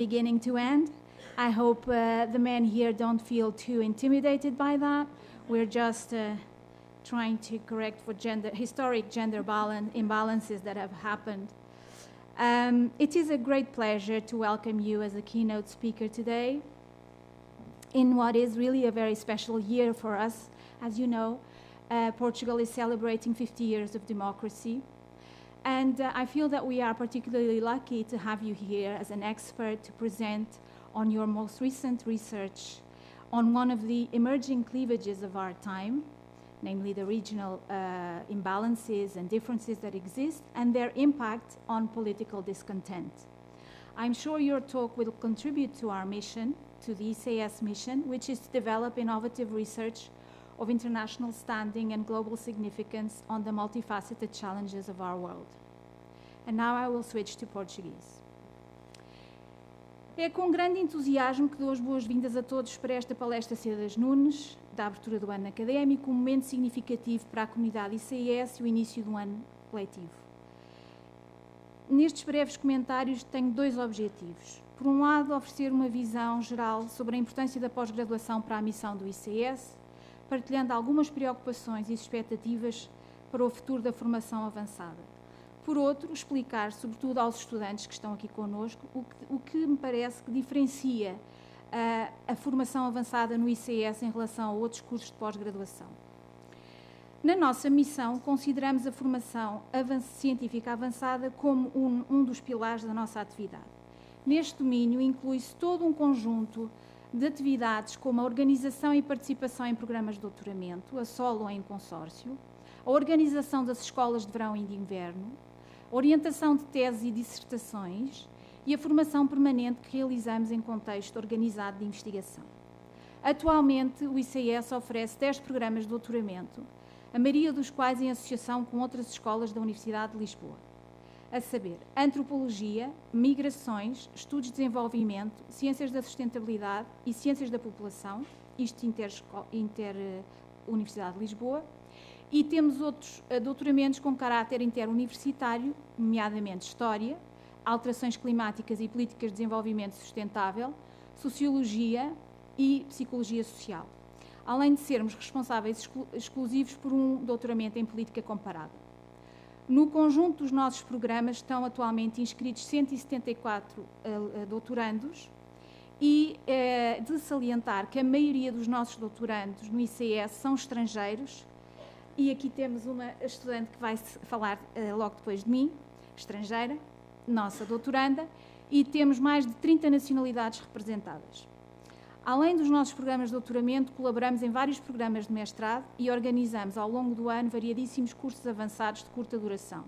beginning to end. I hope the men here don't feel too intimidated by that. We're just trying to correct for historic gender imbalances that have happened. It is a great pleasure to welcome you as a keynote speaker today in what is really a very special year for us. As you know, Portugal is celebrating 50 years of democracy. And I feel that we are particularly lucky to have you here as an expert to present on your most recent research on one of the emerging cleavages of our time, namely the regional imbalances and differences that exist and their impact on political discontent. I'm sure your talk will contribute to our mission, to the ICS mission, which is to develop innovative research of international standing and global significance on the multifaceted challenges of our world. And now I will switch to Portuguese. É com grande entusiasmo que dou as boas-vindas a todos para esta Palestra Sedas Nunes, da abertura do ano académico, um momento significativo para a comunidade ICS e o início do ano letivo. Nestes breves comentários tenho dois objetivos. Por um lado, oferecer uma visão geral sobre a importância da pós-graduação para a missão do ICS, partilhando algumas preocupações e expectativas para o futuro da formação avançada. Por outro, explicar, sobretudo aos estudantes que estão aqui connosco, o que me parece que diferencia a formação avançada no ICS em relação a outros cursos de pós-graduação. Na nossa missão, consideramos a formação científica avançada como um dos pilares da nossa atividade. Neste domínio, inclui-se todo um conjunto de atividades como a organização e participação em programas de doutoramento, a solo ou em consórcio, a organização das escolas de verão e de inverno, a orientação de teses e dissertações e a formação permanente que realizamos em contexto organizado de investigação. Atualmente, o ICS oferece 10 programas de doutoramento, a maioria dos quais em associação com outras escolas da Universidade de Lisboa. A saber, antropologia, migrações, estudos de desenvolvimento, ciências da sustentabilidade e ciências da população, isto inter-Universidade de Lisboa, e temos outros doutoramentos com caráter interuniversitário, nomeadamente História, Alterações Climáticas e Políticas de Desenvolvimento Sustentável, Sociologia e Psicologia Social, além de sermos responsáveis exclusivos por um doutoramento em Política Comparada. No conjunto dos nossos programas estão atualmente inscritos 174 doutorandos e de salientar que a maioria dos nossos doutorandos no ICS são estrangeiros e aqui temos uma estudante que vai falar logo depois de mim, estrangeira, nossa doutoranda, e temos mais de 30 nacionalidades representadas. Além dos nossos programas de doutoramento, colaboramos em vários programas de mestrado e organizamos ao longo do ano variadíssimos cursos avançados de curta duração.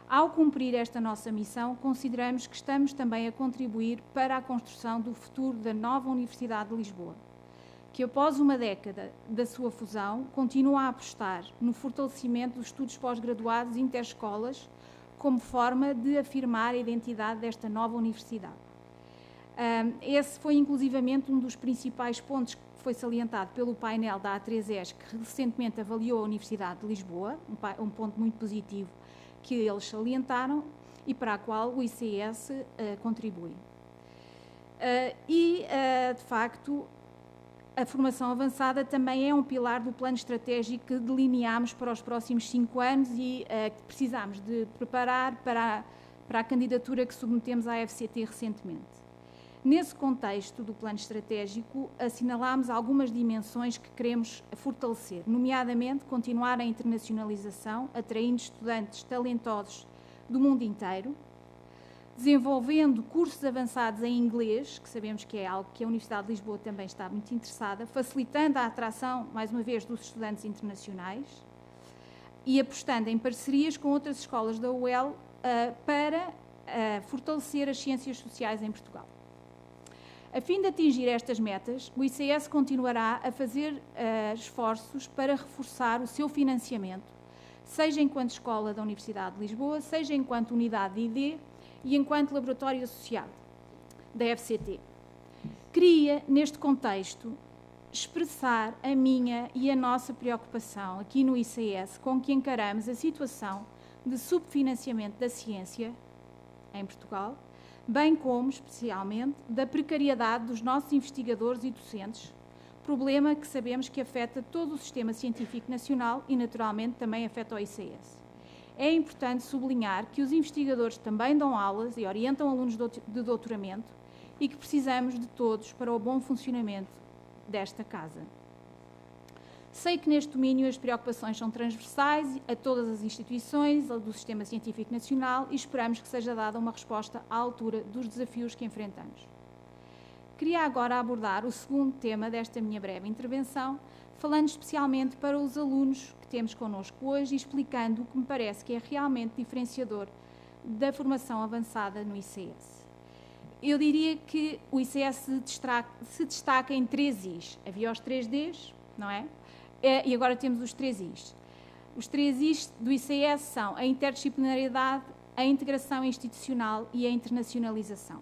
Ao cumprir esta nossa missão, consideramos que estamos também a contribuir para a construção do futuro da nova Universidade de Lisboa, que após uma década da sua fusão, continua a apostar no fortalecimento dos estudos pós-graduados interescolas como forma de afirmar a identidade desta nova universidade. Esse foi inclusivamente um dos principais pontos que foi salientado pelo painel da A3ES, que recentemente avaliou a Universidade de Lisboa, um ponto muito positivo que eles salientaram e para a qual o ICS contribui. De facto, a formação avançada também é um pilar do plano estratégico que delineámos para os próximos 5 anos e que precisamos de preparar para a candidatura que submetemos à FCT recentemente. Nesse contexto do plano estratégico, assinalámos algumas dimensões que queremos fortalecer, nomeadamente continuar a internacionalização, atraindo estudantes talentosos do mundo inteiro, desenvolvendo cursos avançados em inglês, que sabemos que é algo que a Universidade de Lisboa também está muito interessada, facilitando a atração, mais uma vez, dos estudantes internacionais e apostando em parcerias com outras escolas da UEL para fortalecer as ciências sociais em Portugal. A fim de atingir estas metas, o ICS continuará a fazer esforços para reforçar o seu financiamento, seja enquanto escola da Universidade de Lisboa, seja enquanto unidade de ID e enquanto laboratório associado da FCT. Queria, neste contexto, expressar a minha e a nossa preocupação aqui no ICS com que encaramos a situação de subfinanciamento da ciência em Portugal, bem como, especialmente, da precariedade dos nossos investigadores e docentes, problema que sabemos que afeta todo o sistema científico nacional e, naturalmente, também afeta o ICS. É importante sublinhar que os investigadores também dão aulas e orientam alunos de doutoramento e que precisamos de todos para o bom funcionamento desta casa. Sei que neste domínio as preocupações são transversais a todas as instituições do Sistema Científico Nacional e esperamos que seja dada uma resposta à altura dos desafios que enfrentamos. Queria agora abordar o segundo tema desta minha breve intervenção, falando especialmente para os alunos que temos connosco hoje e explicando o que me parece que é realmente diferenciador da formação avançada no ICS. Eu diria que o ICS se destaca em 3 Is. Havia os 3 Ds, não é? E agora temos os 3 Is. Os 3 Is do ICS são a interdisciplinariedade, a integração institucional e a internacionalização.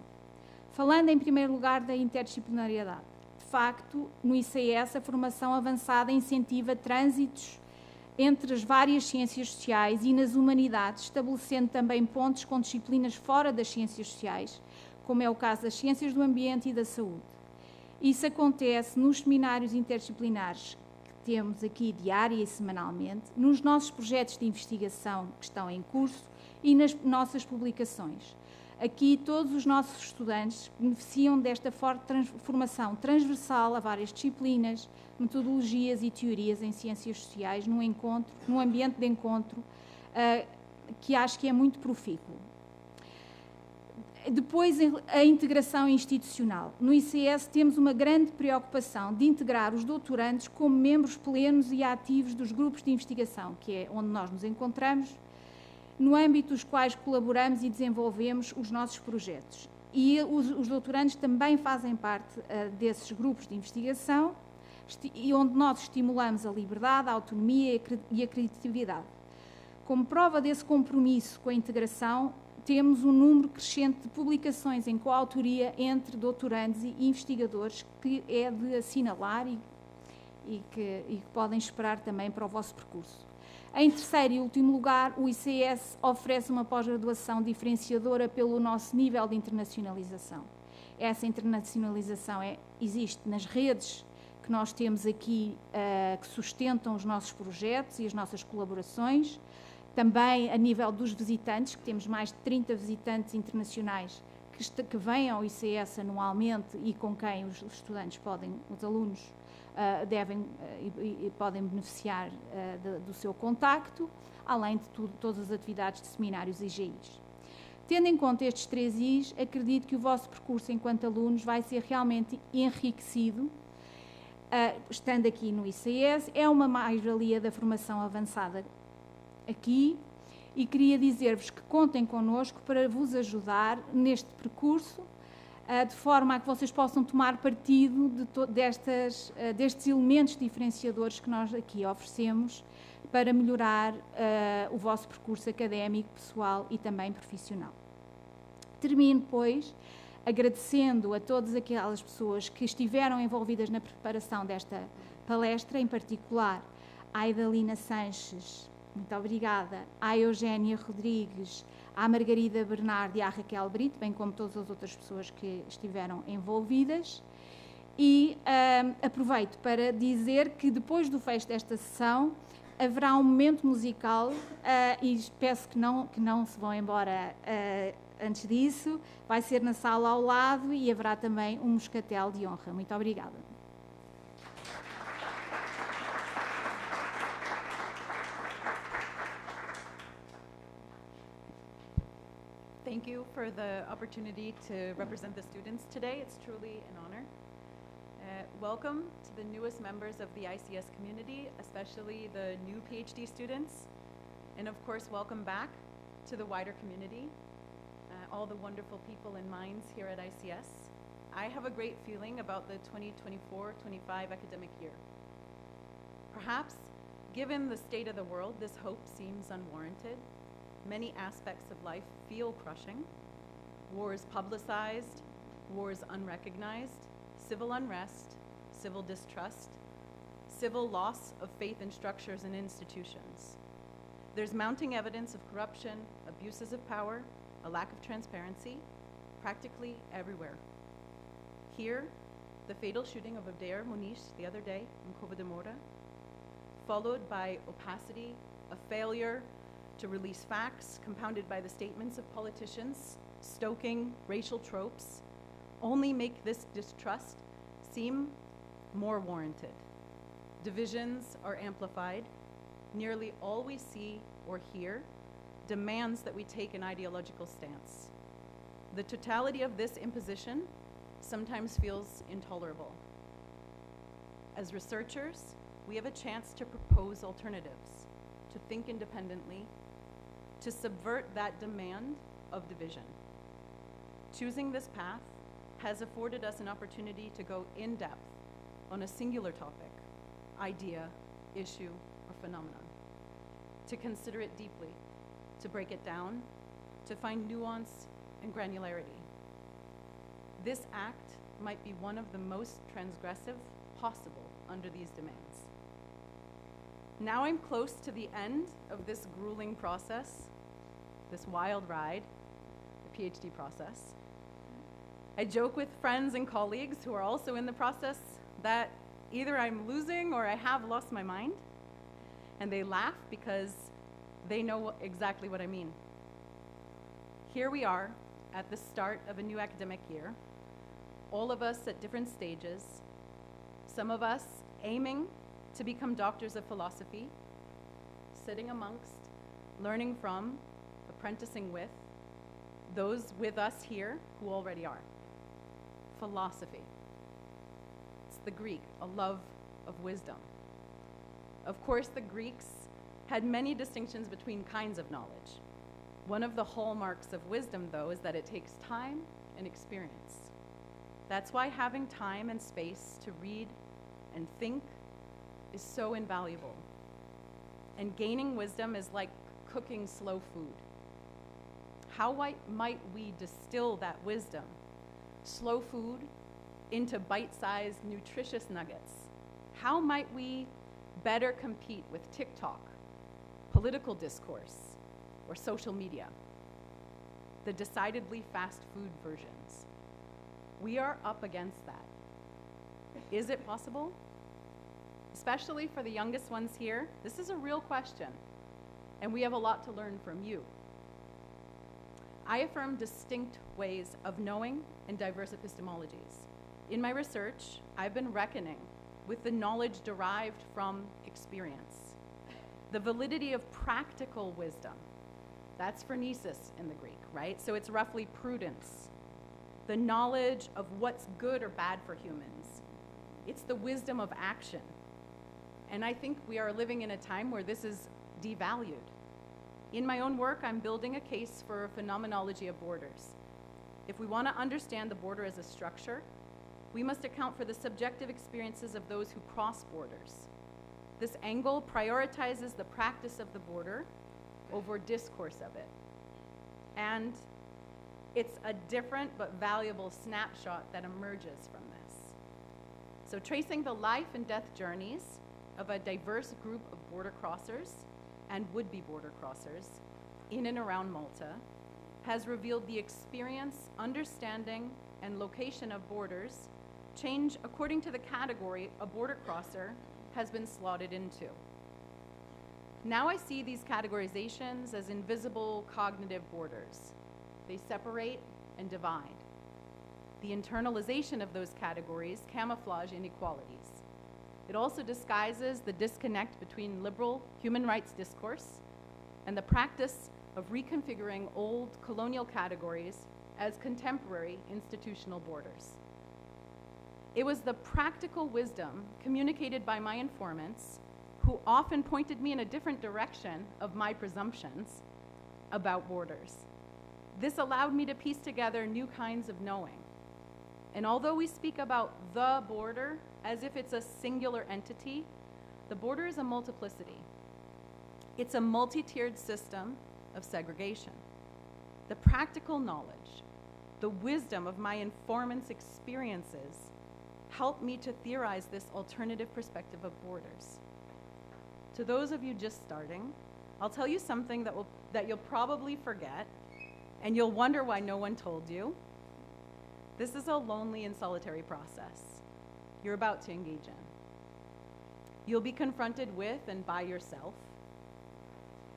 Falando em primeiro lugar da interdisciplinariedade, de facto, no ICS a formação avançada incentiva trânsitos entre as várias ciências sociais e nas humanidades, estabelecendo também pontes com disciplinas fora das ciências sociais, como é o caso das ciências do ambiente e da saúde. Isso acontece nos seminários interdisciplinares que temos aqui diária e semanalmente, nos nossos projetos de investigação que estão em curso e nas nossas publicações. Aqui todos os nossos estudantes beneficiam desta forte formação transversal a várias disciplinas, metodologias e teorias em ciências sociais, num ambiente de encontro que acho que é muito profícuo. Depois, a integração institucional. No ICS temos uma grande preocupação de integrar os doutorandos como membros plenos e ativos dos grupos de investigação, que é onde nós nos encontramos, no âmbito dos quais colaboramos e desenvolvemos os nossos projetos. E os doutorandos também fazem parte desses grupos de investigação, e onde nós estimulamos a liberdade, a autonomia e a criatividade. Como prova desse compromisso com a integração, temos um número crescente de publicações em coautoria entre doutorandos e investigadores que é de assinalar e que podem esperar também para o vosso percurso. Em terceiro e último lugar, o ICS oferece uma pós-graduação diferenciadora pelo nosso nível de internacionalização. Essa internacionalização existe nas redes que nós temos aqui, que sustentam os nossos projetos e as nossas colaborações, também a nível dos visitantes, que temos mais de 30 visitantes internacionais que vêm ao ICS anualmente e com quem os estudantes os alunos podem beneficiar do seu contacto, além de todas as atividades de seminários e GIs. Tendo em conta estes 3 Is, acredito que o vosso percurso enquanto alunos vai ser realmente enriquecido, estando aqui no ICS. É uma mais-valia da formação avançada aqui, e queria dizer-vos que contem connosco para vos ajudar neste percurso, de forma a que vocês possam tomar partido destes elementos diferenciadores que nós aqui oferecemos para melhorar o vosso percurso académico, pessoal e também profissional. Termino, pois, agradecendo a todas aquelas pessoas que estiveram envolvidas na preparação desta palestra, em particular à Idalina Sanches, muito obrigada, à Eugénia Rodrigues, à Margarida Bernardo e à Raquel Brito, bem como todas as outras pessoas que estiveram envolvidas. E aproveito para dizer que depois do fecho desta sessão haverá um momento musical e peço que não se vão embora antes disso. Vai ser na sala ao lado e haverá também um moscatel de honra. Muito obrigada. Thank you for the opportunity to represent the students today. It's truly an honor. Welcome to the newest members of the ICS community, especially the new PhD students. And of course, welcome back to the wider community, all the wonderful people and minds here at ICS. I have a great feeling about the 2024-25 academic year. Perhaps, given the state of the world, this hope seems unwarranted. Many aspects of life feel crushing. Wars publicized, wars unrecognized, civil unrest, civil distrust, civil loss of faith in structures and institutions. There's mounting evidence of corruption, abuses of power, a lack of transparency, practically everywhere. Here, the fatal shooting of Abder Munish the other day in Cova de Moura, followed by opacity, a failure to release facts, compounded by the statements of politicians stoking racial tropes, only make this distrust seem more warranted. Divisions are amplified. Nearly all we see or hear demands that we take an ideological stance. The totality of this imposition sometimes feels intolerable. As researchers, we have a chance to propose alternatives, to think independently, to subvert that demand of division. Choosing this path has afforded us an opportunity to go in depth on a singular topic, idea, issue, or phenomenon, to consider it deeply, to break it down, to find nuance and granularity. This act might be one of the most transgressive possible under these demands. Now I'm close to the end of this grueling process, this wild ride, the PhD process. I joke with friends and colleagues who are also in the process that either I'm losing or I have lost my mind, and they laugh because they know exactly what I mean. Here we are at the start of a new academic year, all of us at different stages, some of us aiming to become doctors of philosophy, sitting amongst, learning from, apprenticing with, those with us here who already are. Philosophy. It's the Greek, a love of wisdom. Of course, the Greeks had many distinctions between kinds of knowledge. One of the hallmarks of wisdom, though, is that it takes time and experience. That's why having time and space to read and think is so invaluable. And gaining wisdom is like cooking slow food. How might we distill that wisdom, slow food, into bite-sized, nutritious nuggets? How might we better compete with TikTok, political discourse, or social media, the decidedly fast food versions? We are up against that. Is it possible? Especially for the youngest ones here, this is a real question, and we have a lot to learn from you. I affirm distinct ways of knowing and diverse epistemologies. In my research, I've been reckoning with the knowledge derived from experience, the validity of practical wisdom. That's phronesis in the Greek, right? So it's roughly prudence, the knowledge of what's good or bad for humans. It's the wisdom of action. And I think we are living in a time where this is devalued. In my own work, I'm building a case for a phenomenology of borders. If we want to understand the border as a structure, we must account for the subjective experiences of those who cross borders. This angle prioritizes the practice of the border over discourse of it. And it's a different but valuable snapshot that emerges from this. So tracing the life and death journeys of a diverse group of border crossers and would-be border crossers in and around Malta has revealed the experience, understanding, and location of borders change according to the category a border crosser has been slotted into. Now I see these categorizations as invisible cognitive borders. They separate and divide. The internalization of those categories camouflage inequalities. It also disguises the disconnect between liberal human rights discourse and the practice of reconfiguring old colonial categories as contemporary institutional borders. It was the practical wisdom communicated by my informants who often pointed me in a different direction of my presumptions about borders. This allowed me to piece together new kinds of knowing. And although we speak about the border as if it's a singular entity, the border is a multiplicity. It's a multi-tiered system of segregation. The practical knowledge, the wisdom of my informant's experiences helped me to theorize this alternative perspective of borders. To those of you just starting, I'll tell you something that you'll probably forget, and you'll wonder why no one told you, This is a lonely and solitary process you're about to engage in. You'll be confronted with and by yourself.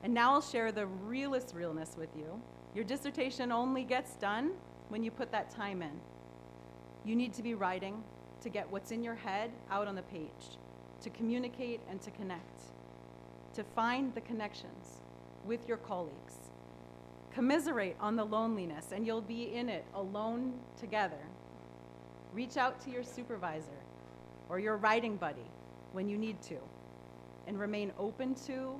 And now I'll share the realest realness with you. Your dissertation only gets done when you put that time in. You need to be writing to get what's in your head out on the page, to communicate and to connect, to find the connections with your colleagues. Commiserate on the loneliness, and you'll be in it alone together. Reach out to your supervisor or your writing buddy when you need to, and remain open to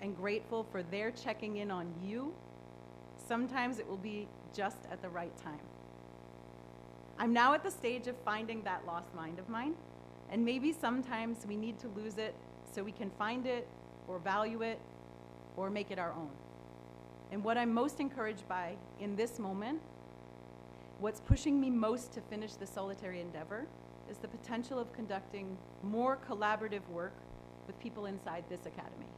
and grateful for their checking in on you. Sometimes it will be just at the right time. I'm now at the stage of finding that lost mind of mine, and maybe sometimes we need to lose it so we can find it or value it or make it our own. And what I'm most encouraged by in this moment, what's pushing me most to finish the solitary endeavor, is the potential of conducting more collaborative work with people inside this academy.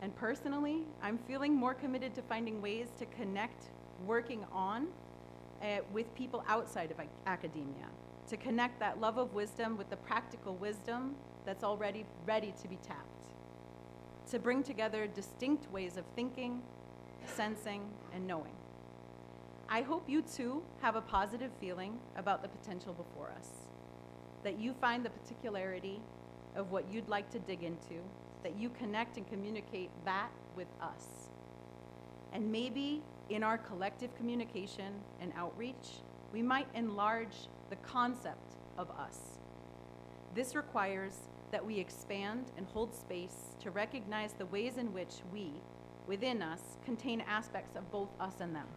And personally, I'm feeling more committed to finding ways to connect, working on, with people outside of academia, to connect that love of wisdom with the practical wisdom that's already ready to be tapped, to bring together distinct ways of thinking, sensing, and knowing. I hope you too have a positive feeling about the potential before us, that you find the particularity of what you'd like to dig into, that you connect and communicate that with us. And maybe in our collective communication and outreach, we might enlarge the concept of us. This requires that we expand and hold space to recognize the ways in which we, within us, contain aspects of both us and them.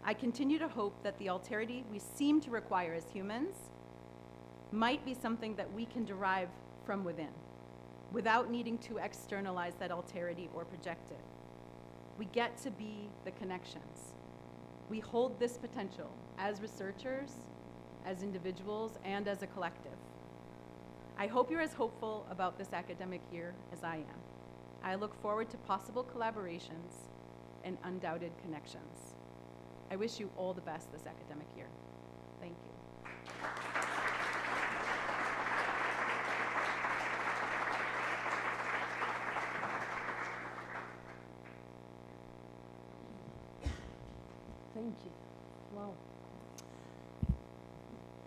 I continue to hope that the alterity we seem to require as humans might be something that we can derive from within, without needing to externalize that alterity or project it. We get to be the connections. We hold this potential as researchers, as individuals, and as a collective. I hope you're as hopeful about this academic year as I am. I look forward to possible collaborations and undoubted connections. I wish you all the best this academic year. Thank you. Thank you. Wow.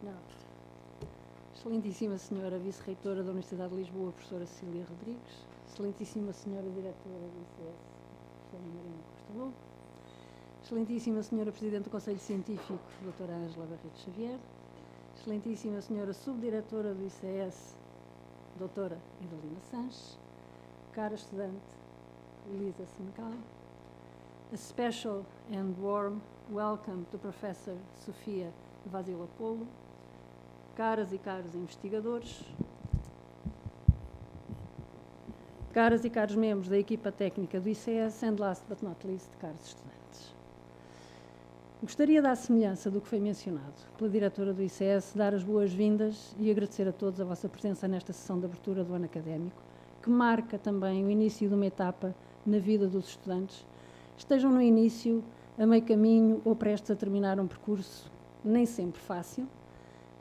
Não. Excelentíssima Senhora Vice-Reitora da Universidade de Lisboa, Professora Cecília Rodrigues, Excelentíssima Senhora Diretora do ICS, Professora Marina Costa Lobo, Excelentíssima Senhora Presidente do Conselho Científico, Doutora Ângela Barreto Xavier, Excelentíssima Senhora Subdiretora do ICS, Doutora Idalina Sanches, cara estudante Elisa Senecal, a special and warm welcome to Professor Sofia Vasilopoulou, caras e caros investigadores, caras e caros membros da equipa técnica do ICS, and last but not least, caros estudantes. Gostaria, da semelhança do que foi mencionado pela diretora do ICS, dar as boas-vindas e agradecer a todos a vossa presença nesta sessão de abertura do ano académico, que marca também o início de uma etapa na vida dos estudantes, estejam no início, a meio caminho ou prestes a terminar um percurso nem sempre fácil,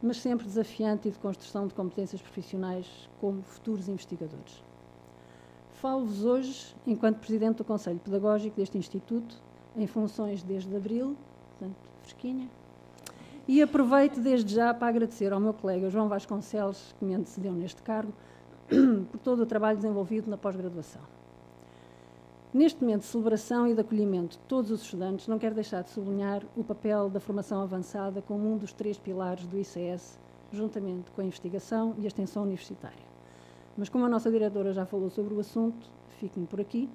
mas sempre desafiante e de construção de competências profissionais como futuros investigadores. Falo-vos hoje enquanto Presidente do Conselho Pedagógico deste Instituto, em funções desde abril, portanto, fresquinha, e aproveito desde já para agradecer ao meu colega João Vasconcelos, que me antecedeu neste cargo, por todo o trabalho desenvolvido na pós-graduação. Neste momento de celebração e de acolhimento de todos os estudantes, não quero deixar de sublinhar o papel da formação avançada como um dos 3 pilares do ICS, juntamente com a investigação e a extensão universitária. Mas como a nossa diretora já falou sobre o assunto, fico-me por aqui,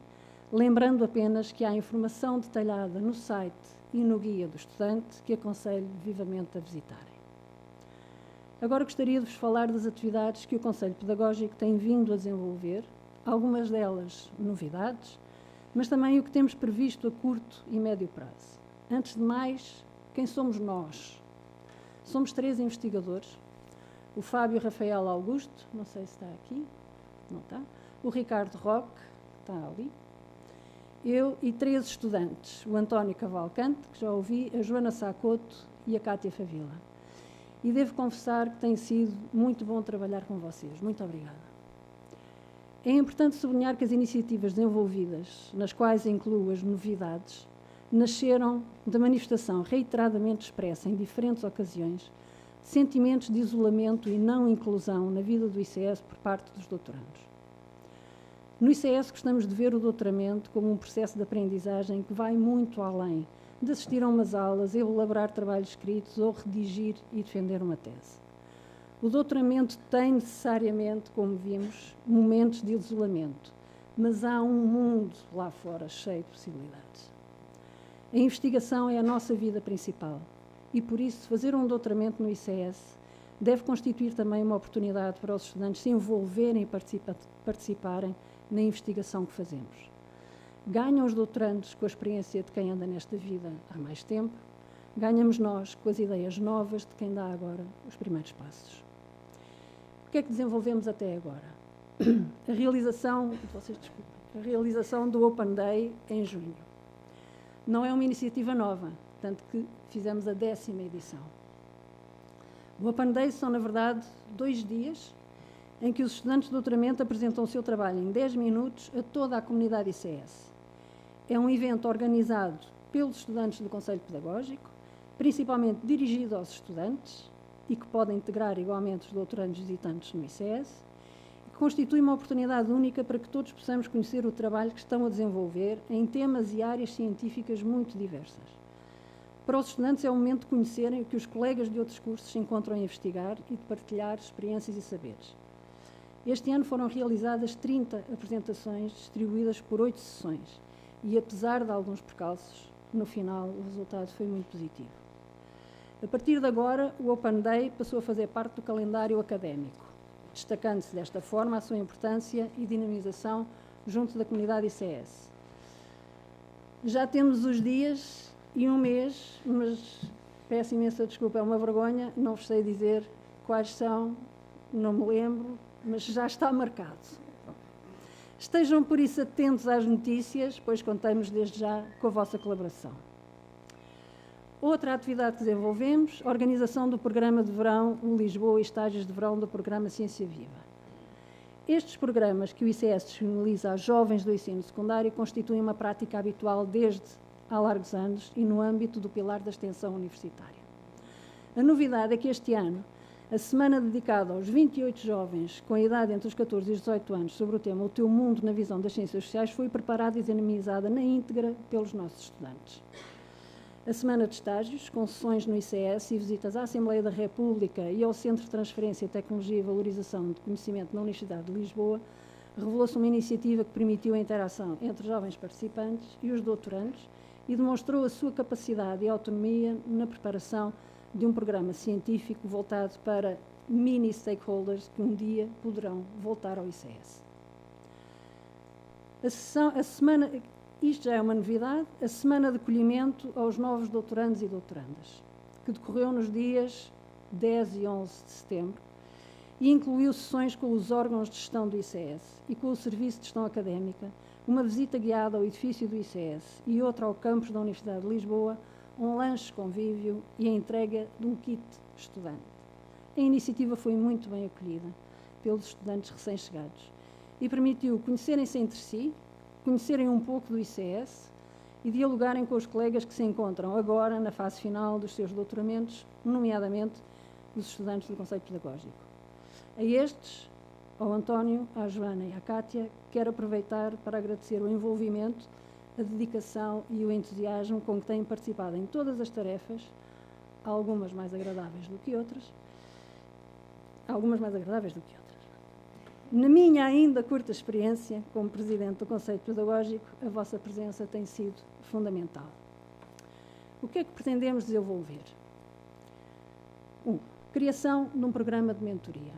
lembrando apenas que há informação detalhada no site e no guia do estudante que aconselho vivamente a visitarem. Agora gostaria de vos falar das atividades que o Conselho Pedagógico tem vindo a desenvolver, algumas delas novidades, mas também o que temos previsto a curto e médio prazo. Antes de mais, quem somos nós? Somos 3 investigadores, o Fábio Rafael Augusto, não sei se está aqui, não está, o Ricardo Roque, está ali, eu e 3 estudantes, o António Cavalcante, que já ouvi, a Joana Sacoto e a Cátia Favila. E devo confessar que tem sido muito bom trabalhar com vocês. Muito obrigada. É importante sublinhar que as iniciativas desenvolvidas, nas quais incluo as novidades, nasceram da manifestação reiteradamente expressa em diferentes ocasiões de sentimentos de isolamento e não inclusão na vida do ICS por parte dos doutorandos. No ICS gostamos de ver o doutoramento como um processo de aprendizagem que vai muito além de assistir a umas aulas, elaborar trabalhos escritos ou redigir e defender uma tese. O doutoramento tem necessariamente, como vimos, momentos de isolamento, mas há um mundo lá fora cheio de possibilidades. A investigação é a nossa vida principal e, por isso, fazer um doutoramento no ICS deve constituir também uma oportunidade para os estudantes se envolverem e participarem na investigação que fazemos. Ganham os doutorandos com a experiência de quem anda nesta vida há mais tempo, ganhamos nós com as ideias novas de quem dá agora os primeiros passos. O que é que desenvolvemos até agora? A realização do Open Day em junho. Não é uma iniciativa nova, tanto que fizemos a 10ª edição. O Open Day são, na verdade, 2 dias em que os estudantes de doutoramento apresentam o seu trabalho em 10 minutos a toda a comunidade ICS. É um evento organizado pelos estudantes do Conselho Pedagógico, principalmente dirigido aos estudantes e que pode integrar igualmente os doutorandos visitantes no ICS, e que constitui uma oportunidade única para que todos possamos conhecer o trabalho que estão a desenvolver em temas e áreas científicas muito diversas. Para os estudantes é o momento de conhecerem o que os colegas de outros cursos se encontram a investigar e de partilhar experiências e saberes. Este ano foram realizadas 30 apresentações distribuídas por 8 sessões e, apesar de alguns percalços, no final o resultado foi muito positivo. A partir de agora, o Open Day passou a fazer parte do calendário académico, destacando-se desta forma a sua importância e dinamização junto da comunidade ICS. Já temos os dias e um mês, mas peço imensa desculpa, é uma vergonha, não vos sei dizer quais são, não me lembro, mas já está marcado. Estejam, por isso, atentos às notícias, pois contamos desde já com a vossa colaboração. Outra atividade que desenvolvemos, a organização do programa de verão ICS-ULisboa e estágios de verão do programa Ciência Viva. Estes programas que o ICS disponibiliza aos jovens do ensino secundário constituem uma prática habitual desde há largos anos e no âmbito do pilar da extensão universitária. A novidade é que este ano, a semana dedicada aos 28 jovens com a idade entre os 14 e os 18 anos sobre o tema O Teu Mundo na Visão das Ciências Sociais foi preparada e dinamizada na íntegra pelos nossos estudantes. A semana de estágios, com sessões no ICS e visitas à Assembleia da República e ao Centro de Transferência, Tecnologia e Valorização de Conhecimento na Universidade de Lisboa, revelou-se uma iniciativa que permitiu a interação entre jovens participantes e os doutorandos e demonstrou a sua capacidade e autonomia na preparação de um programa científico voltado para mini-stakeholders que um dia poderão voltar ao ICS. Isto já é uma novidade, a semana de acolhimento aos novos doutorandos e doutorandas, que decorreu nos dias 10 e 11 de setembro e incluiu sessões com os órgãos de gestão do ICS e com o Serviço de Gestão Académica, uma visita guiada ao edifício do ICS e outra ao campus da Universidade de Lisboa, um lanche convívio e a entrega de um kit estudante. A iniciativa foi muito bem acolhida pelos estudantes recém-chegados e permitiu conhecerem-se entre si, conhecerem um pouco do ICS e dialogarem com os colegas que se encontram agora na fase final dos seus doutoramentos, nomeadamente os estudantes do Conselho Pedagógico. A estes, ao António, à Joana e à Cátia, quero aproveitar para agradecer o envolvimento, a dedicação e o entusiasmo com que têm participado em todas as tarefas, algumas mais agradáveis do que outras. Na minha ainda curta experiência como Presidente do Conselho Pedagógico, a vossa presença tem sido fundamental. O que é que pretendemos desenvolver? 1. Criação de um programa de mentoria.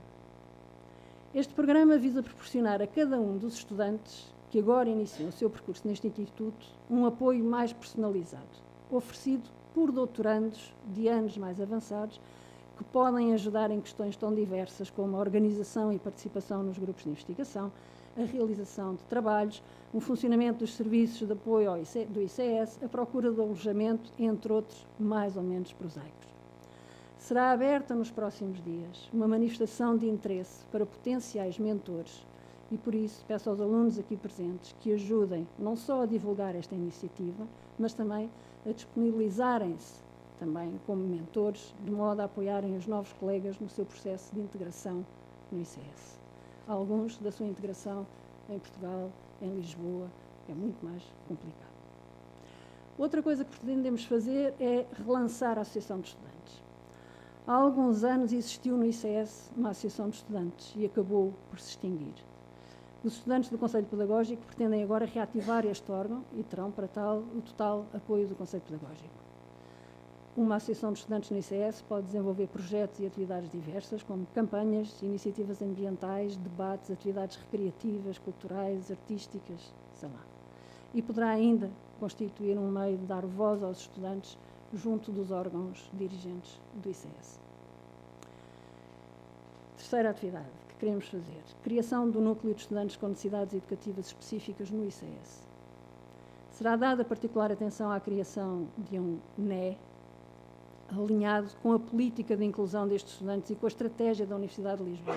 Este programa visa proporcionar a cada um dos estudantes que agora iniciam o seu percurso neste instituto um apoio mais personalizado, oferecido por doutorandos de anos mais avançados que podem ajudar em questões tão diversas como a organização e participação nos grupos de investigação, a realização de trabalhos, o funcionamento dos serviços de apoio do ICS, a procura de alojamento, entre outros mais ou menos prosaicos. Será aberta nos próximos dias uma manifestação de interesse para potenciais mentores e, por isso, peço aos alunos aqui presentes que ajudem não só a divulgar esta iniciativa, mas também a disponibilizarem-se também como mentores, de modo a apoiarem os novos colegas no seu processo de integração no ICS. Alguns da sua integração em Portugal, em Lisboa, é muito mais complicado. Outra coisa que pretendemos fazer é relançar a Associação de Estudantes. Há alguns anos existiu no ICS uma Associação de Estudantes e acabou por se extinguir. Os estudantes do Conselho Pedagógico pretendem agora reativar este órgão e terão para tal o total apoio do Conselho Pedagógico. Uma associação de estudantes no ICS pode desenvolver projetos e atividades diversas, como campanhas, iniciativas ambientais, debates, atividades recreativas, culturais, artísticas, sei lá. E poderá ainda constituir um meio de dar voz aos estudantes junto dos órgãos dirigentes do ICS. Terceira atividade que queremos fazer: criação do núcleo de estudantes com necessidades educativas específicas no ICS. Será dada particular atenção à criação de um NE, alinhado com a política de inclusão destes estudantes e com a estratégia da Universidade de Lisboa.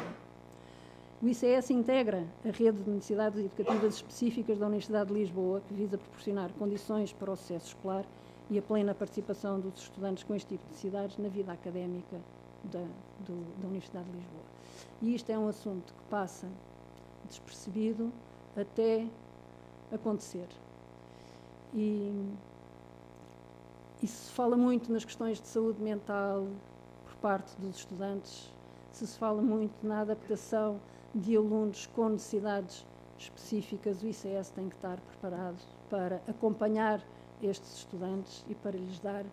O ICS integra a rede de necessidades educativas específicas da Universidade de Lisboa, que visa proporcionar condições para o sucesso escolar e a plena participação dos estudantes com este tipo de necessidades na vida académica da Universidade de Lisboa. E isto é um assunto que passa despercebido até acontecer. E se fala muito nas questões de saúde mental por parte dos estudantes, se fala muito na adaptação de alunos com necessidades específicas, o ICS tem que estar preparado para acompanhar estes estudantes e para lhes dar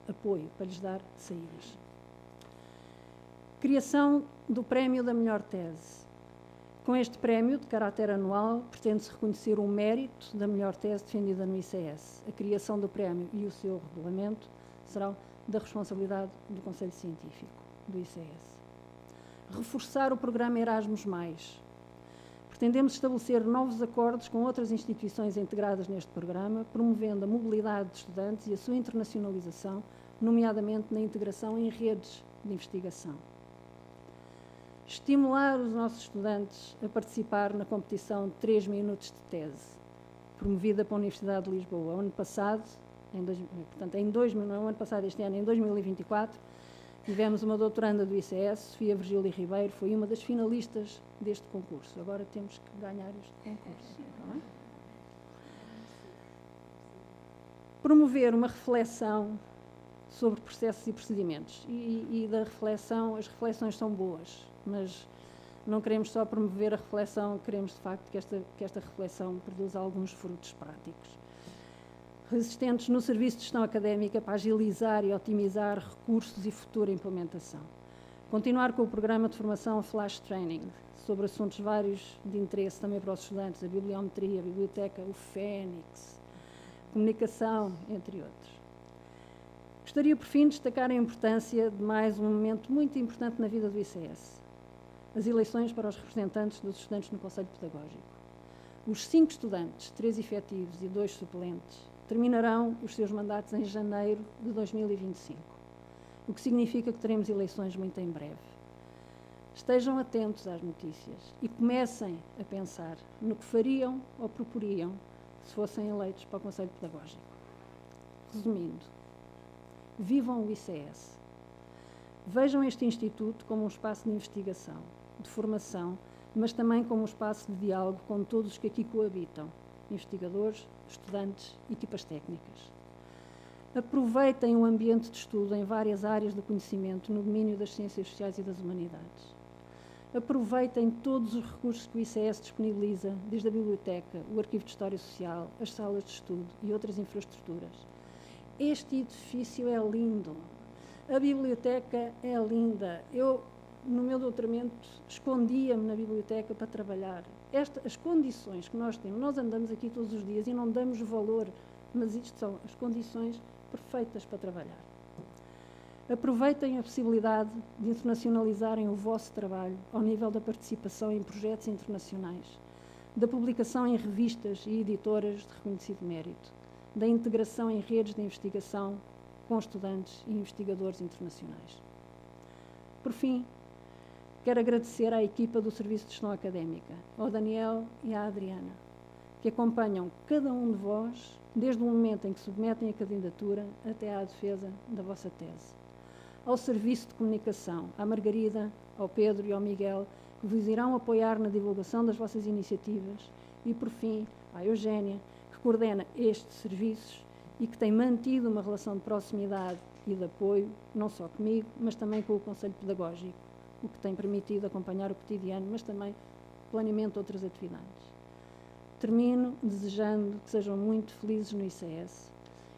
apoio, para lhes dar saídas. Criação do Prémio da Melhor Tese. Com este prémio, de caráter anual, pretende-se reconhecer o mérito da melhor tese defendida no ICS. A criação do prémio e o seu regulamento serão da responsabilidade do Conselho Científico do ICS. Reforçar o programa Erasmus+. Pretendemos estabelecer novos acordos com outras instituições integradas neste programa, promovendo a mobilidade de estudantes e a sua internacionalização, nomeadamente na integração em redes de investigação. Estimular os nossos estudantes a participar na competição de 3 minutos de tese, promovida pela Universidade de Lisboa. O ano passado, este ano, em 2024, tivemos uma doutoranda do ICS, Sofia Vasilopoulou Ribeiro, foi uma das finalistas deste concurso. Agora temos que ganhar este concurso. Não é? Promover uma reflexão sobre processos e procedimentos. E da reflexão, as reflexões são boas, mas não queremos só promover a reflexão, queremos de facto que esta reflexão produza alguns frutos práticos. Resistentes no serviço de gestão académica para agilizar e otimizar recursos e futura implementação. Continuar com o programa de formação Flash Training, sobre assuntos vários de interesse também para os estudantes, a bibliometria, a biblioteca, o Fênix, comunicação, entre outros. Gostaria, por fim, de destacar a importância de mais um momento muito importante na vida do ICS, as eleições para os representantes dos estudantes no Conselho Pedagógico. Os 5 estudantes, 3 efetivos e 2 suplentes, terminarão os seus mandatos em janeiro de 2025, o que significa que teremos eleições muito em breve. Estejam atentos às notícias e comecem a pensar no que fariam ou proporiam se fossem eleitos para o Conselho Pedagógico. Resumindo, vivam o ICS. Vejam este instituto como um espaço de investigação, de formação, mas também como um espaço de diálogo com todos os que aqui coabitam, investigadores, estudantes e equipas técnicas. Aproveitem o ambiente de estudo em várias áreas do conhecimento no domínio das ciências sociais e das humanidades. Aproveitem todos os recursos que o ICS disponibiliza, desde a biblioteca, o arquivo de História Social, as salas de estudo e outras infraestruturas. Este edifício é lindo. A biblioteca é linda. Eu, no meu doutoramento, escondia-me na biblioteca para trabalhar. As condições que nós temos, nós andamos aqui todos os dias e não damos valor, mas isto são as condições perfeitas para trabalhar. Aproveitem a possibilidade de internacionalizarem o vosso trabalho ao nível da participação em projetos internacionais, da publicação em revistas e editoras de reconhecido mérito, da integração em redes de investigação com estudantes e investigadores internacionais. por fim, quero agradecer à equipa do Serviço de Gestão Académica, ao Daniel e à Adriana, que acompanham cada um de vós desde o momento em que submetem a candidatura até à defesa da vossa tese. Ao Serviço de Comunicação, à Margarida, ao Pedro e ao Miguel, que vos irão apoiar na divulgação das vossas iniciativas, e, por fim, à Eugénia, que coordena estes serviços e que tem mantido uma relação de proximidade e de apoio, não só comigo, mas também com o Conselho Pedagógico, o que tem permitido acompanhar o cotidiano, mas também o planeamento de outras atividades. Termino desejando que sejam muito felizes no ICS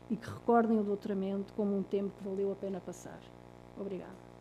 e que recordem o doutoramento como um tempo que valeu a pena passar. Obrigada.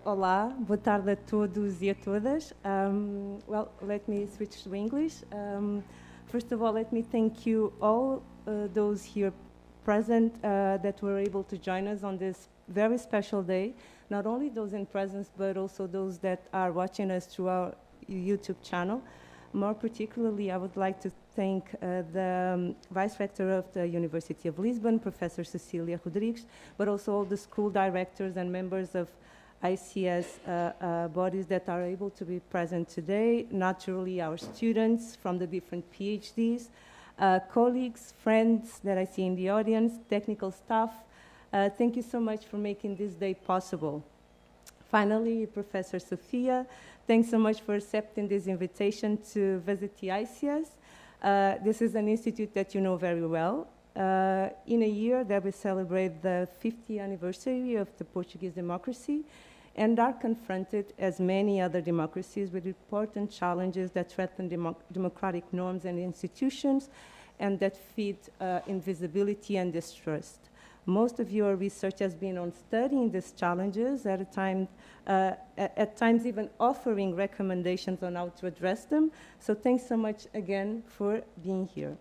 Olá, boa tarde a todos e a todas. Well, let me switch to English. First of all, let me thank you all those here present that were able to join us on this very special day. Not only those in presence, but also those that are watching us through our YouTube channel. More particularly, I would like to thank the Vice Rector of the University of Lisbon, Professor Cecília Rodrigues, but also all the school directors and members of ICS bodies that are able to be present today. Naturally, our students from the different PhDs, colleagues, friends that I see in the audience, technical staff. Thank you so much for making this day possible. Finally, Professor Sofia, thanks so much for accepting this invitation to visit the ICS. This is an institute that you know very well. In a year that we celebrate the 50th anniversary of the Portuguese democracy and are confronted, as many other democracies, with important challenges that threaten democratic norms and institutions and that feed invisibility and distrust. Most of your research has been on studying these challenges, at times even offering recommendations on how to address them. So thanks so much again for being here.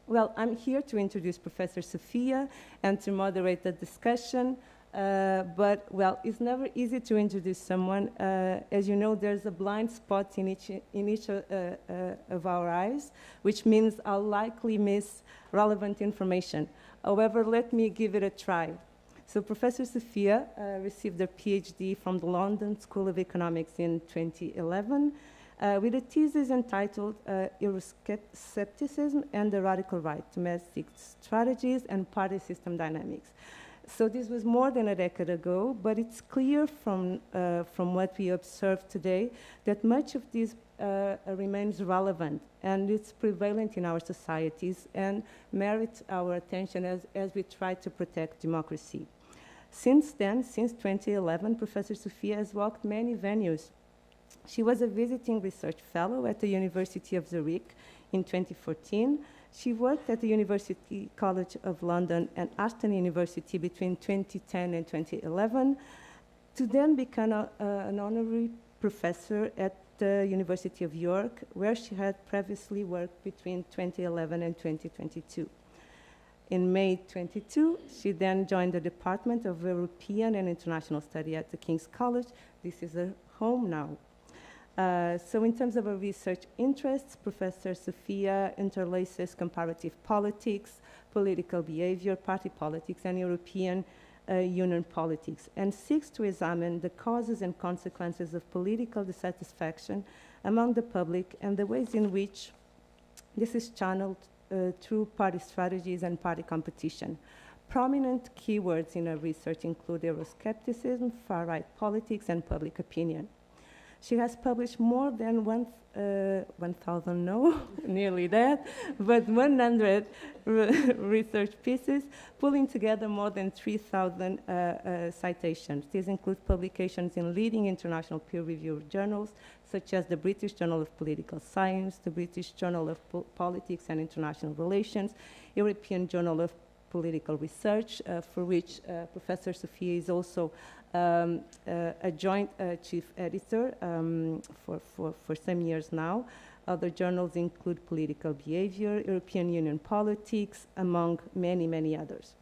Well, I'm here to introduce Professor Sofia and to moderate the discussion, but, well, it's never easy to introduce someone. As you know, there's a blind spot in each of our eyes, which means I'll likely miss relevant information. However, let me give it a try. So Professor Sofia received her PhD from the London School of Economics in 2011, with a thesis entitled Euroscepticism and the Radical Right, Domestic Strategies and Party System Dynamics. So this was more than a decade ago, but it's clear from what we observe today that much of this remains relevant and it's prevalent in our societies and merits our attention as we try to protect democracy. Since then, since 2011, Professor Sofia has walked many venues. She was a visiting research fellow at the University of Zurich in 2014. She worked at the University College of London and Ashton University between 2010 and 2011, to then become an honorary professor at the University of York, where she had previously worked between 2011 and 2022. In May 22, she then joined the Department of European and International Study at the King's College. This is her home now. So in terms of her research interests, Professor Sofia interlaces comparative politics, political behavior, party politics, and European Union politics, and seeks to examine the causes and consequences of political dissatisfaction among the public and the ways in which this is channeled through party strategies and party competition. Prominent keywords in her research include Euroscepticism, far-right politics, and public opinion. She has published more than 1,000, no, nearly that, but 100 research pieces, pulling together more than 3,000 citations. These include publications in leading international peer-reviewed journals, such as the British Journal of Political Science, the British Journal of Politics and International Relations, European Journal of Political Research, for which Professor Sofia is also a joint chief editor for some years now. Other journals include Political Behavior, European Union Politics, among many, many others.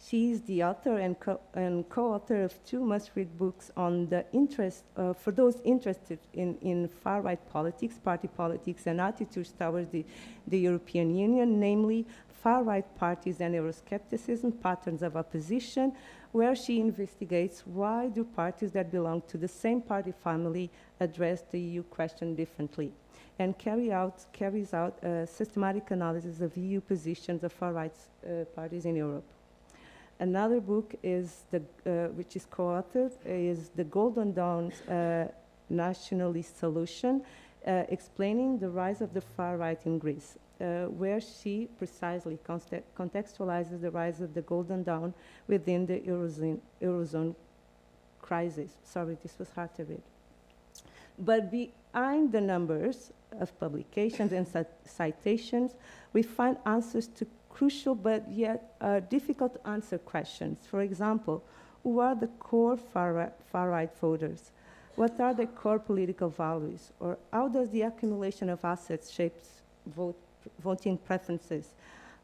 She is the author and co-author of 2 must-read books on the interest, for those interested in far-right politics, party politics, and attitudes towards the European Union, namely Far-Right Parties and Euroscepticism, Patterns of Opposition, where she investigates why do parties that belong to the same party family address the EU question differently, and carries out a systematic analysis of EU positions of far-right parties in Europe. Another book is which is co-authored is The Golden Dawn's Nationalist Solution, explaining the rise of the far right in Greece, where she precisely contextualizes the rise of the Golden Dawn within the Eurozone crisis. Sorry, this was hard to read. But behind the numbers of publications and citations, we find answers to crucial but yet difficult to answer questions. For example, who are the core far-right voters? What are the core political values? Or how does the accumulation of assets shape voting preferences?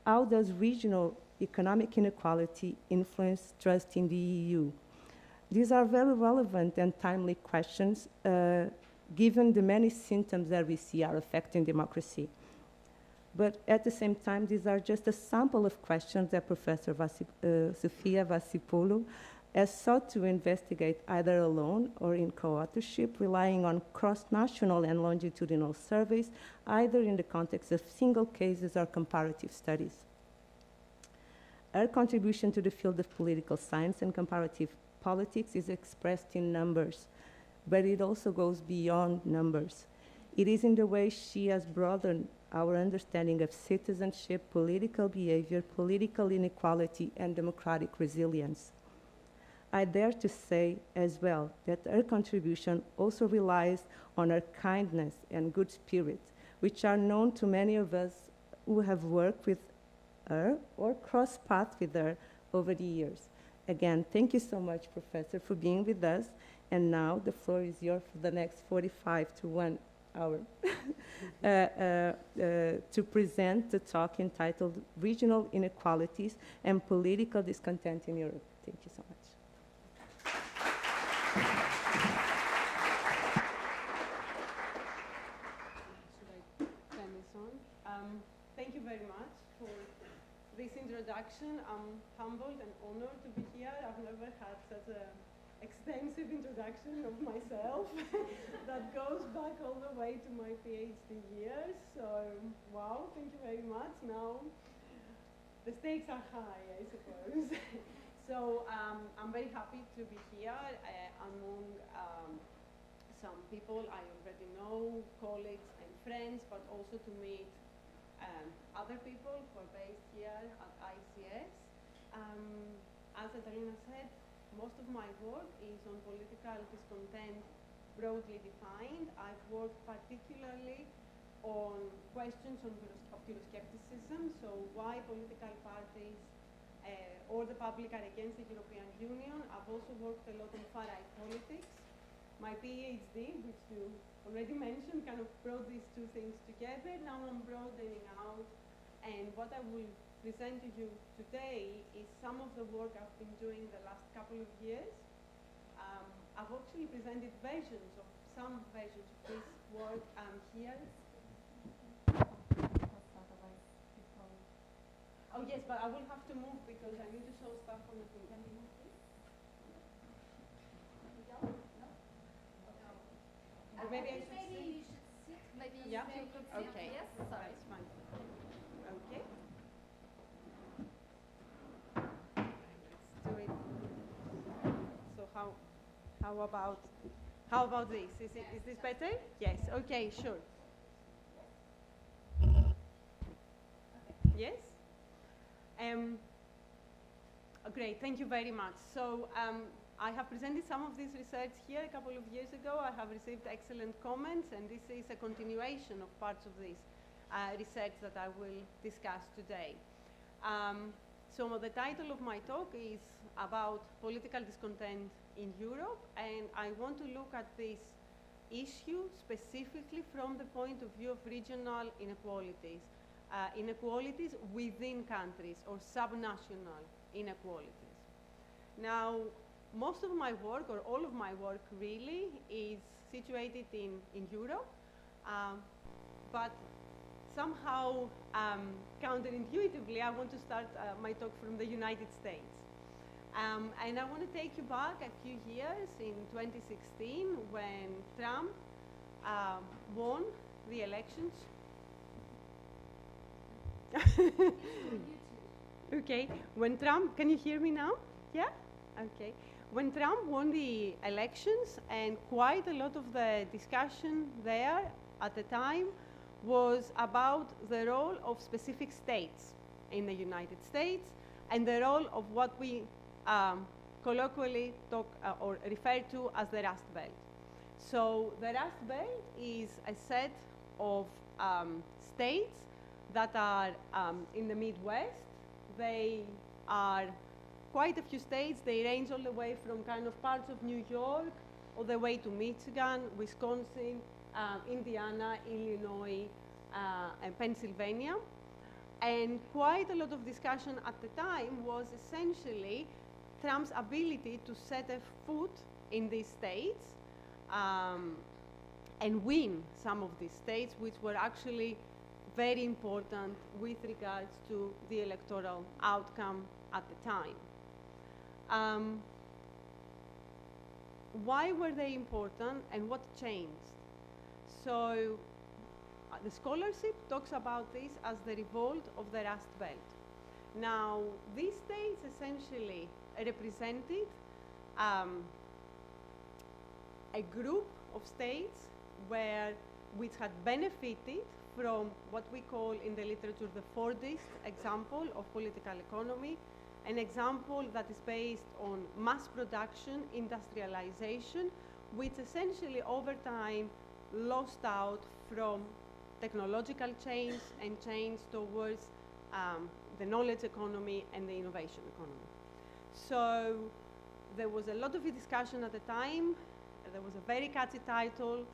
How does regional economic inequality influence trust in the EU? These are very relevant and timely questions given the many symptoms that we see are affecting democracy. But at the same time, these are just a sample of questions that Professor Sofia Vasilopoulou has sought to investigate either alone or in co-authorship, relying on cross-national and longitudinal surveys, either in the context of single cases or comparative studies. Her contribution to the field of political science and comparative politics is expressed in numbers, but it also goes beyond numbers. It is in the way she has broadened our understanding of citizenship, political behavior, political inequality, and democratic resilience. I dare to say as well that her contribution also relies on her kindness and good spirit, which are known to many of us who have worked with her or crossed paths with her over the years. Again, thank you so much, Professor, for being with us. And now the floor is yours for the next 45 to 1 hour to present the talk entitled Regional Inequalities and Political Discontent in Europe. Thank you so much. Thank you very much for this introduction. I'm humbled and honored to be here. I've never had such an extensive introduction of myself that goes back all the way to my PhD years. So, wow, thank you very much. Now, the stakes are high, I suppose. So, I'm very happy to be here among some people I already know, colleagues and friends, but also to meet other people who are based here at ICS. As Katarina said, most of my work is on political discontent broadly defined. I've worked particularly on questions of Euroscepticism, so why political parties or the public are against the European Union. I've also worked a lot on far-right politics. My PhD, which you already mentioned, kind of brought these two things together. Now I'm broadening out, and what I will present to you today is some of the work I've been doing the last couple of years. I've actually presented some versions of this work here. Oh yes, but I will have to move because I need to show stuff on the thing. Can we move this? Or maybe I should sit. You should sit. Maybe Yeah? you could sit. Okay. Yes, sorry. That's fine. Okay. How about this? Is this better? Yes. Okay. Sure. Yes. Great. Thank you very much. So I have presented some of this research here a couple of years ago. I have received excellent comments, and this is a continuation of parts of this research that I will discuss today. So the title of my talk is about political discontent in Europe, and I want to look at this issue specifically from the point of view of regional inequalities, inequalities within countries or subnational inequalities. Now, most of my work, or all of my work really, is situated in Europe, but somehow counterintuitively, I want to start my talk from the United States. And I want to take you back a few years in 2016 when Trump won the elections. Okay, when Trump, can you hear me now? Yeah? Okay. When Trump won the elections, and quite a lot of the discussion there at the time was about the role of specific states in the United States and the role of what we colloquially talk or refer to as the Rust Belt. So the Rust Belt is a set of states that are in the Midwest. They are quite a few states. They range all the way from kind of parts of New York all the way to Michigan, Wisconsin, Indiana, Illinois, and Pennsylvania. And quite a lot of discussion at the time was essentially Trump's ability to set a foot in these states and win some of these states, which were actually very important with regards to the electoral outcome at the time. Why were they important and what changed? So the scholarship talks about this as the revolt of the Rust Belt. Now, these states essentially represented a group of states which had benefited from what we call in the literature the Fordist example of political economy, an example that is based on mass production, industrialization, which essentially over time lost out from technological change and change towards the knowledge economy and the innovation economy. So there was a lot of discussion at the time. There was a very catchy title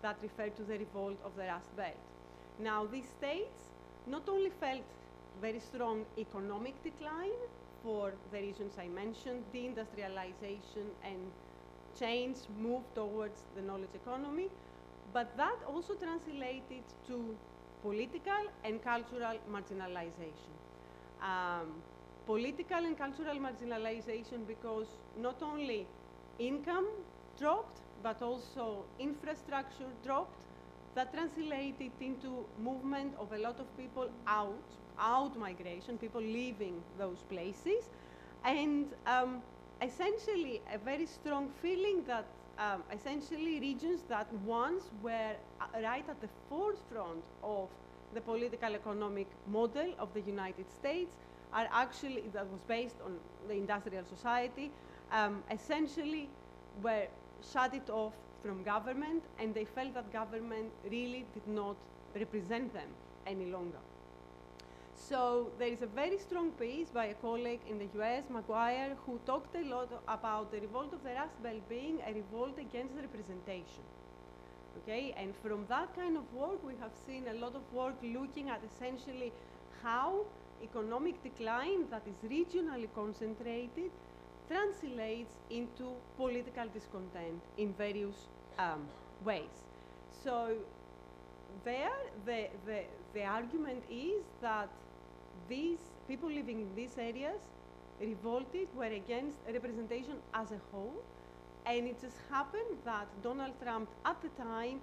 that referred to the revolt of the Rust Belt. Now, these states not only felt very strong economic decline for the reasons I mentioned, deindustrialization and change moved towards the knowledge economy, but that also translated to political and cultural marginalization. Political and cultural marginalization because not only income dropped, but also infrastructure dropped. That translated into movement of a lot of people out migration, people leaving those places, and essentially a very strong feeling that essentially regions that once were right at the forefront of the political economic model of the United States are actually, that was based on the industrial society, essentially were shut it off from government, and they felt that government really did not represent them any longer. So there is a very strong piece by a colleague in the US, Maguire, who talked a lot about the revolt of the Rust Belt being a revolt against representation. Okay, and from that kind of work, we have seen a lot of work looking at essentially how economic decline that is regionally concentrated translates into political discontent in various ways. So there, the argument is that these people living in these areas revolted were against representation as a whole, and it just happened that Donald Trump at the time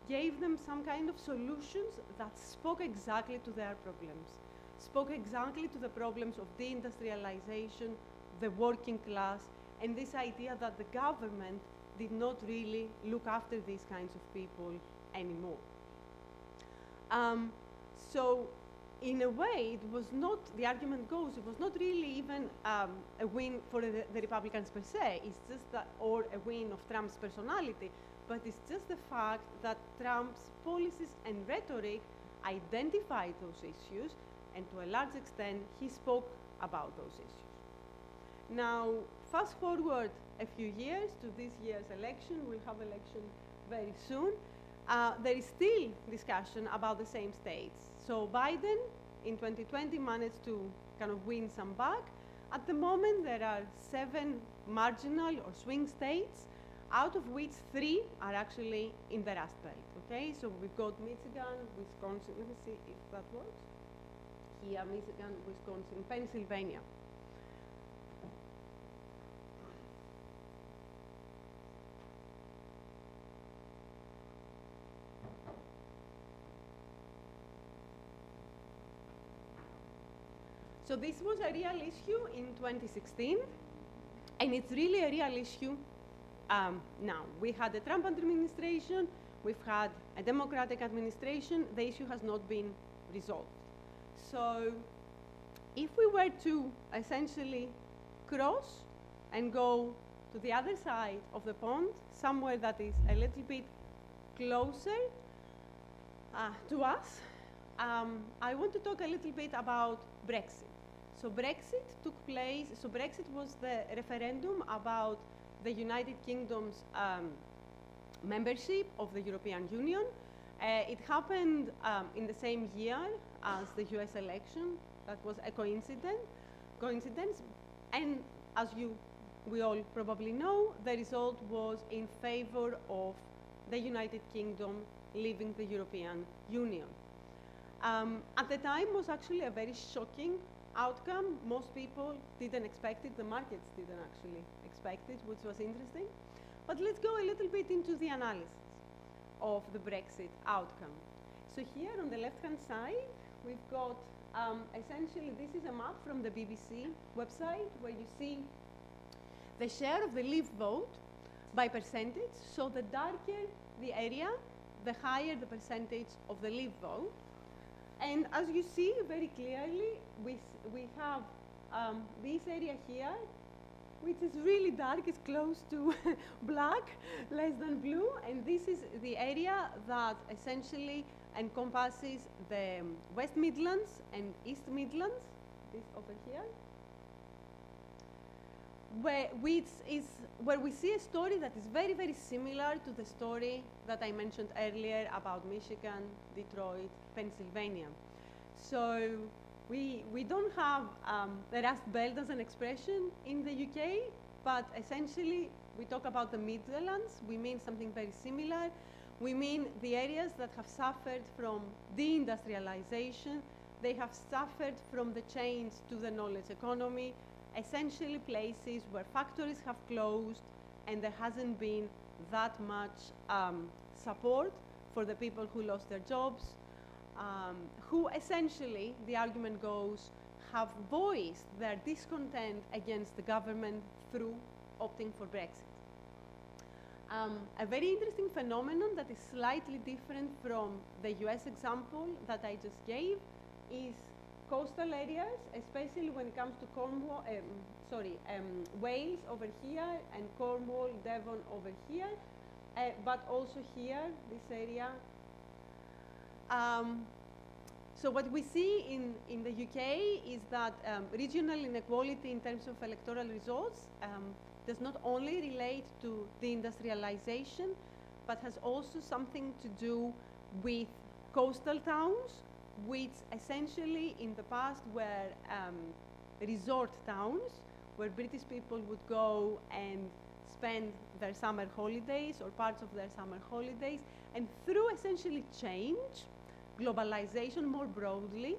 gave them some kind of solutions that spoke exactly to their problems, spoke exactly to the problems of deindustrialization, the working class, and this idea that the government did not really look after these kinds of people anymore. So in a way, it was not, the argument goes, it was not really even a win for the Republicans per se, it's just that, or a win of Trump's personality, but it's just the fact that Trump's policies and rhetoric identified those issues, and to a large extent, he spoke about those issues. Now, fast forward a few years to this year's election, we'll have election very soon. There is still discussion about the same states. So Biden, in 2020, managed to kind of win some back. At the moment, there are 7 marginal or swing states, out of which 3 are actually in the Rust Belt, okay? So we've got Michigan, Wisconsin, let me see if that works. Here, Michigan, Wisconsin, Pennsylvania. So this was a real issue in 2016, and it's really a real issue now. We had the Trump administration, we've had a Democratic administration, the issue has not been resolved. So if we were to essentially cross and go to the other side of the pond, somewhere that is a little bit closer to us, I want to talk a little bit about Brexit. So Brexit took place, so Brexit was the referendum about the United Kingdom's membership of the European Union. It happened in the same year as the US election. That was a coincidence. And as we all probably know, the result was in favor of the United Kingdom leaving the European Union. At the time, was actually a very shocking outcome. Most people didn't expect it. The markets didn't actually expect it, which was interesting. But let's go a little bit into the analysis of the Brexit outcome. So here on the left-hand side, we've got essentially, this is a map from the BBC website where you see the share of the Leave vote by percentage. So the darker the area, the higher the percentage of the Leave vote. And as you see very clearly, we have this area here, which is really dark, it's close to black, less than blue, and this is the area that essentially encompasses the West Midlands and East Midlands, this over here, where we see a story that is very, very similar to the story that I mentioned earlier about Michigan, Detroit, Pennsylvania. So we don't have the Rust Belt as an expression in the UK, but essentially we talk about the Midlands. We mean something very similar. We mean the areas that have suffered from deindustrialization. They have suffered from the change to the knowledge economy, essentially places where factories have closed and there hasn't been that much support for the people who lost their jobs, who essentially, the argument goes, have voiced their discontent against the government through opting for Brexit. A very interesting phenomenon that is slightly different from the US example that I just gave is coastal areas, especially when it comes to Cornwall, Wales over here and Cornwall, Devon over here, but also here, this area. So what we see in the UK is that regional inequality in terms of electoral results does not only relate to deindustrialization, but has also something to do with coastal towns, which essentially in the past were resort towns, where British people would go and spend their summer holidays or parts of their summer holidays, and through essentially change, globalization more broadly,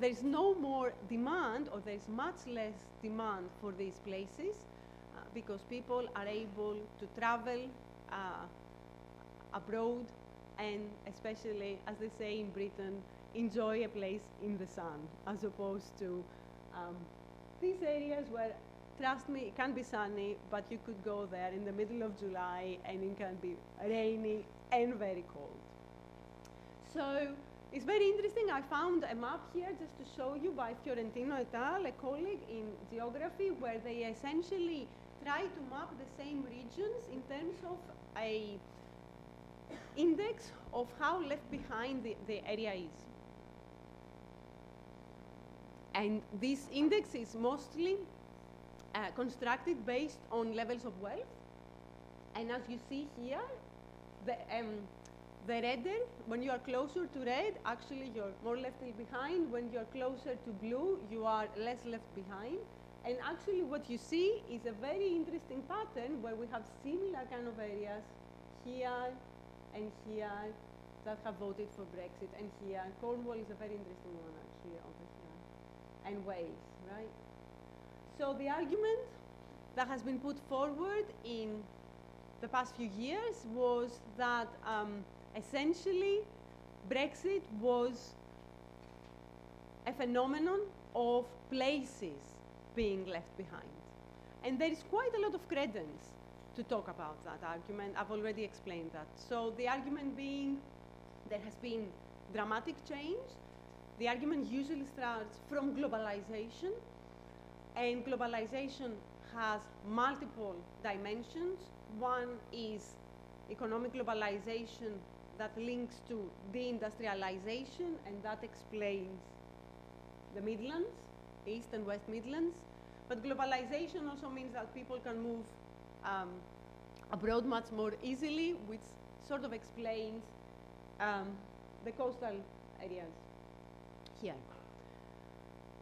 there's no more demand, or there's much less demand for these places because people are able to travel abroad and, especially, as they say in Britain, enjoy a place in the sun, as opposed to these areas where trust me, it can be sunny, but you could go there in the middle of July and it can be rainy and very cold. So it's very interesting. I found a map here just to show you by Fiorentino et al., a colleague in geography, where they essentially try to map the same regions in terms of a index of how left behind the area is. And this index is mostly constructed based on levels of wealth. And as you see here, the redder, when you are closer to red, actually you're more left behind. When you're closer to blue, you are less left behind. And actually what you see is a very interesting pattern where we have similar kind of areas here and here that have voted for Brexit, and here. Cornwall is a very interesting one actually over here. And Wales, right? So the argument that has been put forward in the past few years was that essentially Brexit was a phenomenon of places being left behind. And there is quite a lot of credence to talk about that argument. I've already explained that. So the argument being there has been dramatic change. The argument usually starts from globalization, and globalization has multiple dimensions. One is economic globalization that links to deindustrialization, and that explains the Midlands, East and West Midlands. But globalization also means that people can move abroad much more easily, which sort of explains the coastal areas here.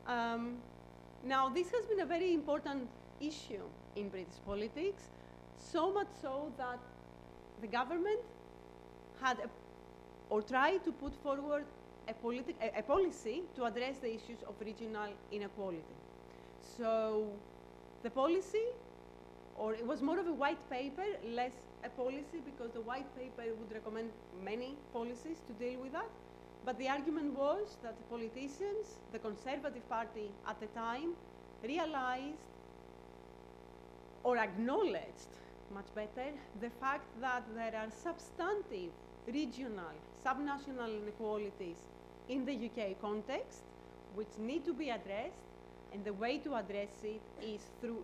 Now, this has been a very important issue in British politics, so much so that the government had or tried to put forward a policy to address the issues of regional inequality. So the policy, or it was more of a white paper, less a policy, because the white paper would recommend many policies to deal with that. But the argument was that the politicians, the Conservative Party at the time, realized or acknowledged, much better, the fact that there are substantive regional, subnational inequalities in the UK context, which need to be addressed, and the way to address it is through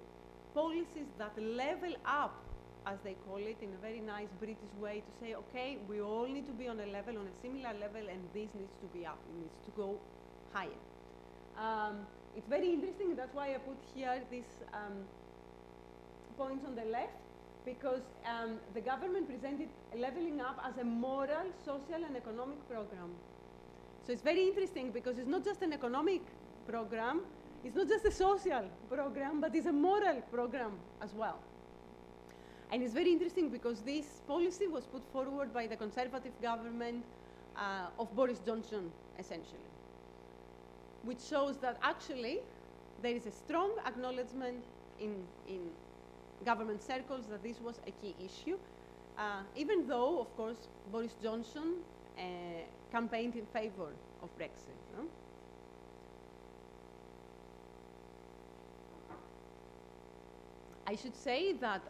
policies that level up, as they call it, in a very nice British way, to say, okay, we all need to be on a level, on a similar level, and this needs to be up, it needs to go higher. It's very interesting, that's why I put here these points on the left, because the government presented leveling up as a moral, social, and economic program. So it's very interesting because it's not just an economic program, it's not just a social program, but it's a moral program as well. And it's very interesting because this policy was put forward by the Conservative government of Boris Johnson, essentially, which shows that actually there is a strong acknowledgement in government circles that this was a key issue, even though, of course, Boris Johnson campaigned in favor of Brexit. No? I should say that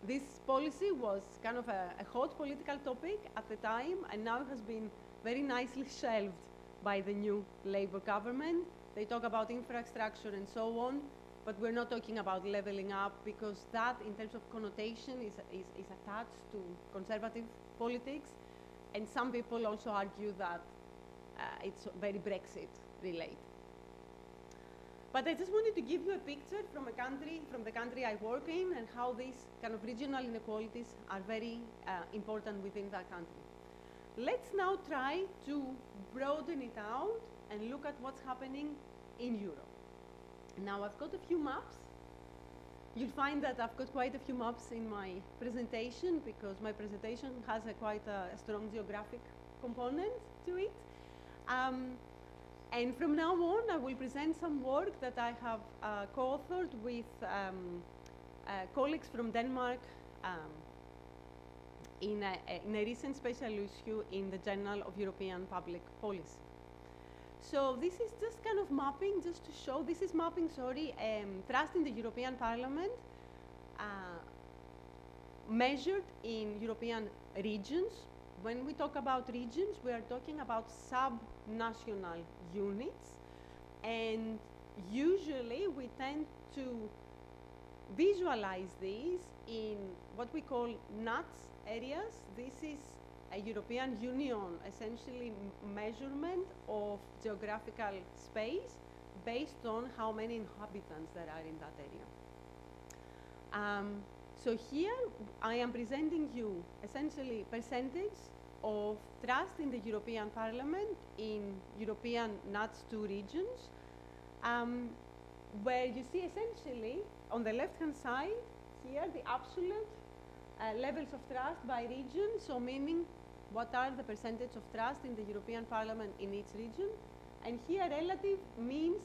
this policy was kind of a hot political topic at the time, and now has been very nicely shelved by the new Labour government. They talk about infrastructure and so on, but we're not talking about levelling up, because that, in terms of connotation, is attached to conservative politics, and some people also argue that it's very Brexit related. But I just wanted to give you a picture from the country I work in, and how these kind of regional inequalities are very important within that country. Let's now try to broaden it out and look at what's happening in Europe. Now, I've got a few maps. You'll find that I've got quite a few maps in my presentation, because my presentation has quite a strong geographic component to it. And from now on, I will present some work that I have co-authored with colleagues from Denmark in a recent special issue in the Journal of European Public Policy. So this is just kind of mapping, just to show, this is mapping, trust in the European Parliament measured in European regions. When we talk about regions, we are talking about sub-national units, and usually we tend to visualize these in what we call NUTS areas. This is a European Union, essentially measurement of geographical space based on how many inhabitants there are in that area. So here I am presenting you essentially percentage of trust in the European Parliament in European NUTS 2 regions, where you see essentially on the left-hand side here the absolute levels of trust by region, so meaning what are the percentage of trust in the European Parliament in each region, and here relative means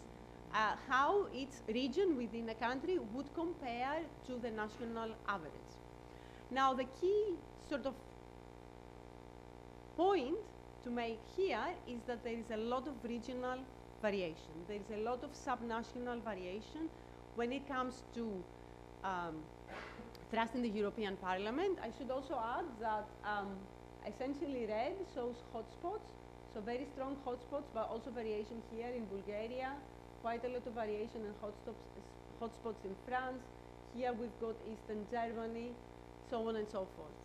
how each region within a country would compare to the national average. Now the key sort of point to make here is that there is a lot of regional variation. There is a lot of subnational variation when it comes to trust in the European Parliament. I should also add that essentially red shows hotspots, so very strong hotspots, but also variation here in Bulgaria, quite a lot of variation in hotspots in France. Here we've got Eastern Germany, so on and so forth.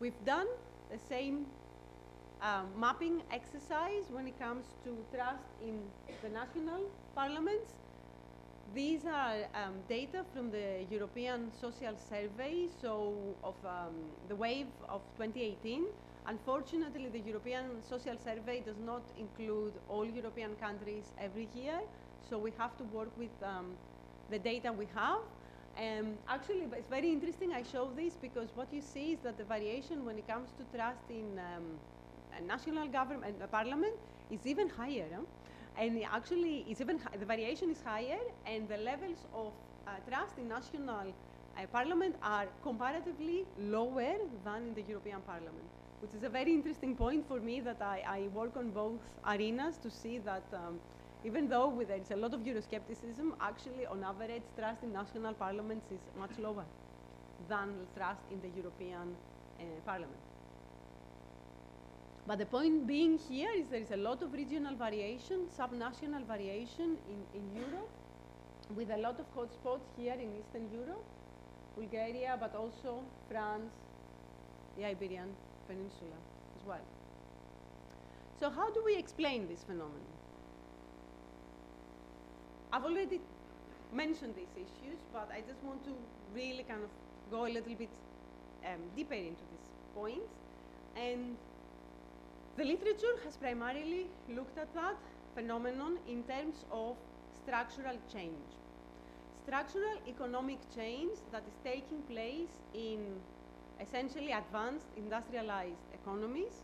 We've done the same mapping exercise when it comes to trust in the national parliaments. These are data from the European Social Survey, so of the wave of 2018. Unfortunately, the European Social Survey does not include all European countries every year, so we have to work with the data we have. Actually, it's very interesting I show this because what you see is that the variation when it comes to trust in a national government, parliament, is even higher. And actually, it's even the variation is higher, and the levels of trust in national parliament are comparatively lower than in the European Parliament, which is a very interesting point for me that I work on both arenas to see that even though there is a lot of Euroscepticism, actually on average trust in national parliaments is much lower than trust in the European Parliament. But the point being here is there is a lot of regional variation, subnational variation in Europe, with a lot of hotspots here in Eastern Europe, Bulgaria, but also France, the Iberian Peninsula as well. So how do we explain this phenomenon? I've already mentioned these issues, but I just want to really kind of go a little bit deeper into this point. And the literature has primarily looked at that phenomenon in terms of structural change. Structural economic change that is taking place in essentially advanced industrialized economies.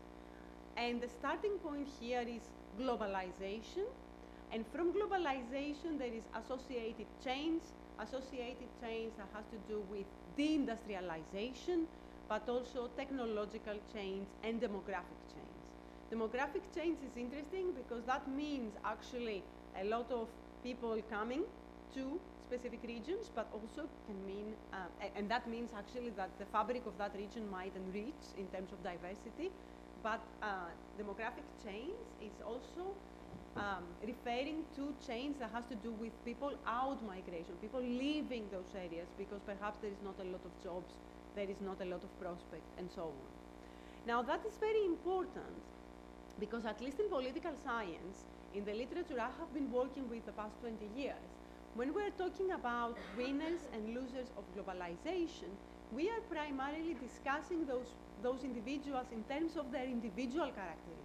And the starting point here is globalization. And from globalization, there is associated change that has to do with deindustrialization, but also technological change and demographic change. Demographic change is interesting because that means actually a lot of people coming to specific regions, but also can mean, and that means actually that the fabric of that region might enrich in terms of diversity, but demographic change is also referring to change that has to do with people out migration, people leaving those areas because perhaps there is not a lot of jobs, there is not a lot of prospect, and so on. Now that is very important because at least in political science, in the literature I have been working with the past 20 years, when we're talking about winners and losers of globalization, we are primarily discussing those individuals in terms of their individual characteristics.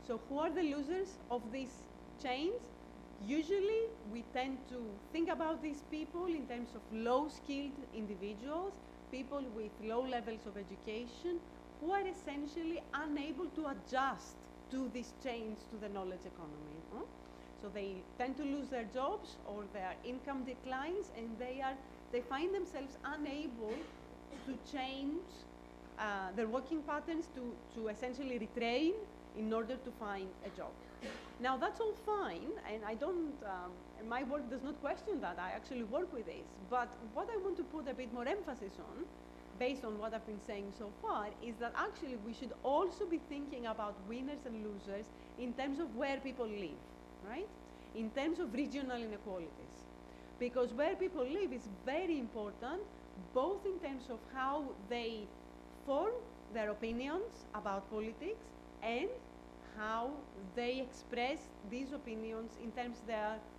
So who are the losers of this change? Usually we tend to think about these people in terms of low-skilled individuals, people with low levels of education, who are essentially unable to adjust to this change to the knowledge economy. So they tend to lose their jobs or their income declines, and they find themselves unable to change their working patterns to essentially retrain in order to find a job. Now that's all fine, and I don't, my work does not question that. I actually work with this. But what I want to put a bit more emphasis on, based on what I've been saying so far, is that actually we should also be thinking about winners and losers in terms of where people live, right? In terms of regional inequalities. Because where people live is very important, both in terms of how they form their opinions about politics and how they express these opinions in terms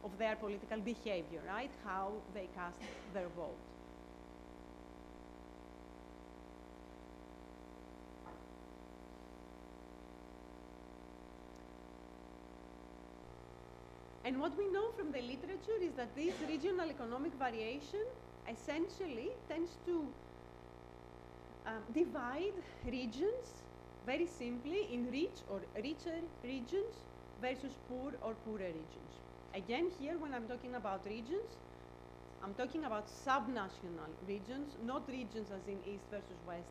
of their political behavior, right? How they cast their vote. And what we know from the literature is that this regional economic variation essentially tends to divide regions very simply in rich or richer regions versus poor or poorer regions. Again, here when I'm talking about regions, I'm talking about subnational regions, not regions as in East versus West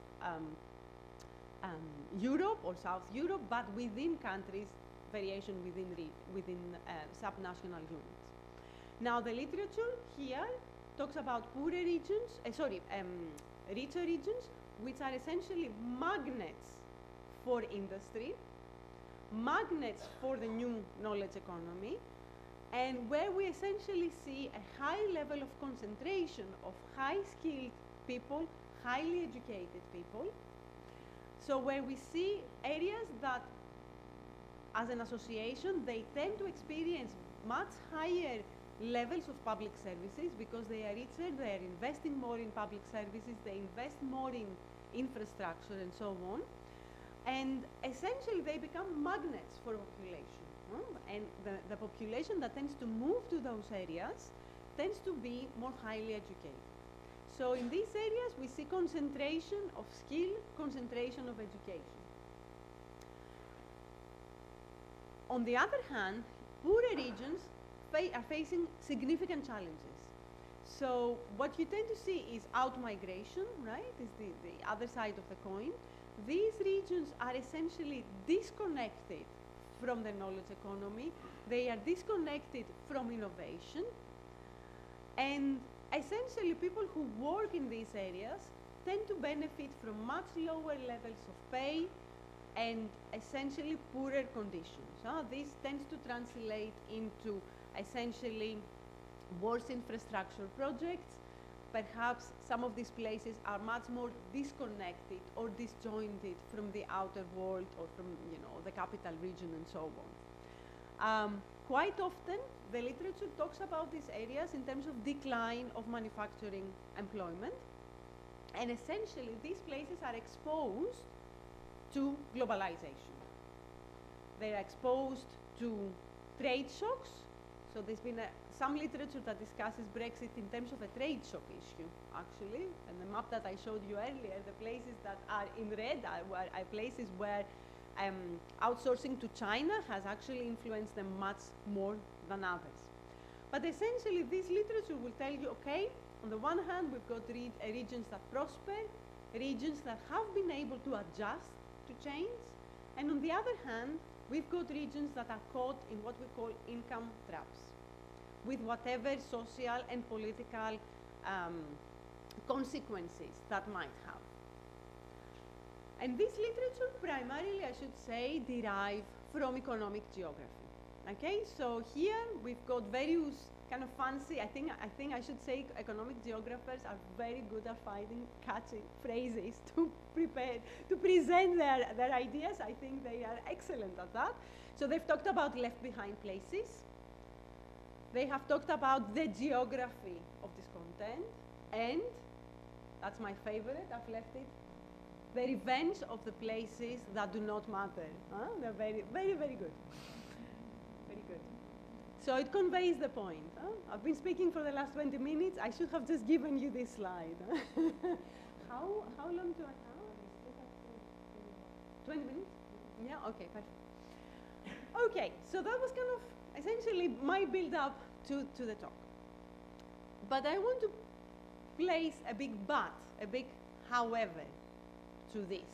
Europe or South Europe, but within countries, variation within subnational units. Now the literature here talks about poorer regions, richer regions, which are essentially magnets for industry, magnets for the new knowledge economy, and where we essentially see a high level of concentration of high-skilled people, highly educated people. So where we see areas that, as an association, they tend to experience much higher levels of public services because they are richer, they are investing more in public services, they invest more in infrastructure and so on. And essentially they become magnets for population. And the population that tends to move to those areas tends to be more highly educated. So in these areas we see concentration of skill, concentration of education. On the other hand, poorer regions are facing significant challenges. So what you tend to see is out-migration, right? Is the other side of the coin. These regions are essentially disconnected from the knowledge economy. They are disconnected from innovation. And essentially people who work in these areas tend to benefit from much lower levels of pay and essentially poorer conditions. This tends to translate into essentially worse infrastructure projects. Perhaps some of these places are much more disconnected or disjointed from the outer world or from the capital region and so on. Quite often, the literature talks about these areas in terms of decline of manufacturing employment. And essentially, these places are exposed to globalization. They are exposed to trade shocks. So there's been some literature that discusses Brexit in terms of a trade shock issue, actually. And the map that I showed you earlier, the places that are in red are places where outsourcing to China has actually influenced them much more than others. But essentially, this literature will tell you, okay, on the one hand, we've got regions that prosper, regions that have been able to adjust to change, and on the other hand, we've got regions that are caught in what we call income traps, with whatever social and political consequences that might have. And this literature primarily, I should say, derive from economic geography. Okay, so here we've got various kind of fancy, I think I should say economic geographers are very good at finding catchy phrases to present their ideas. I think they are excellent at that. So they've talked about left behind places. They have talked about the geography of discontent, and that's my favorite, I've left it, the revenge of the places that do not matter. They're very, very, very good. Very good. So it conveys the point. I've been speaking for the last 20 minutes. I should have just given you this slide. How long do I have? 20 minutes? Yeah, okay, perfect. Okay, so that was kind of essentially my build-up to the talk. But I want to place a big but, a big however, to this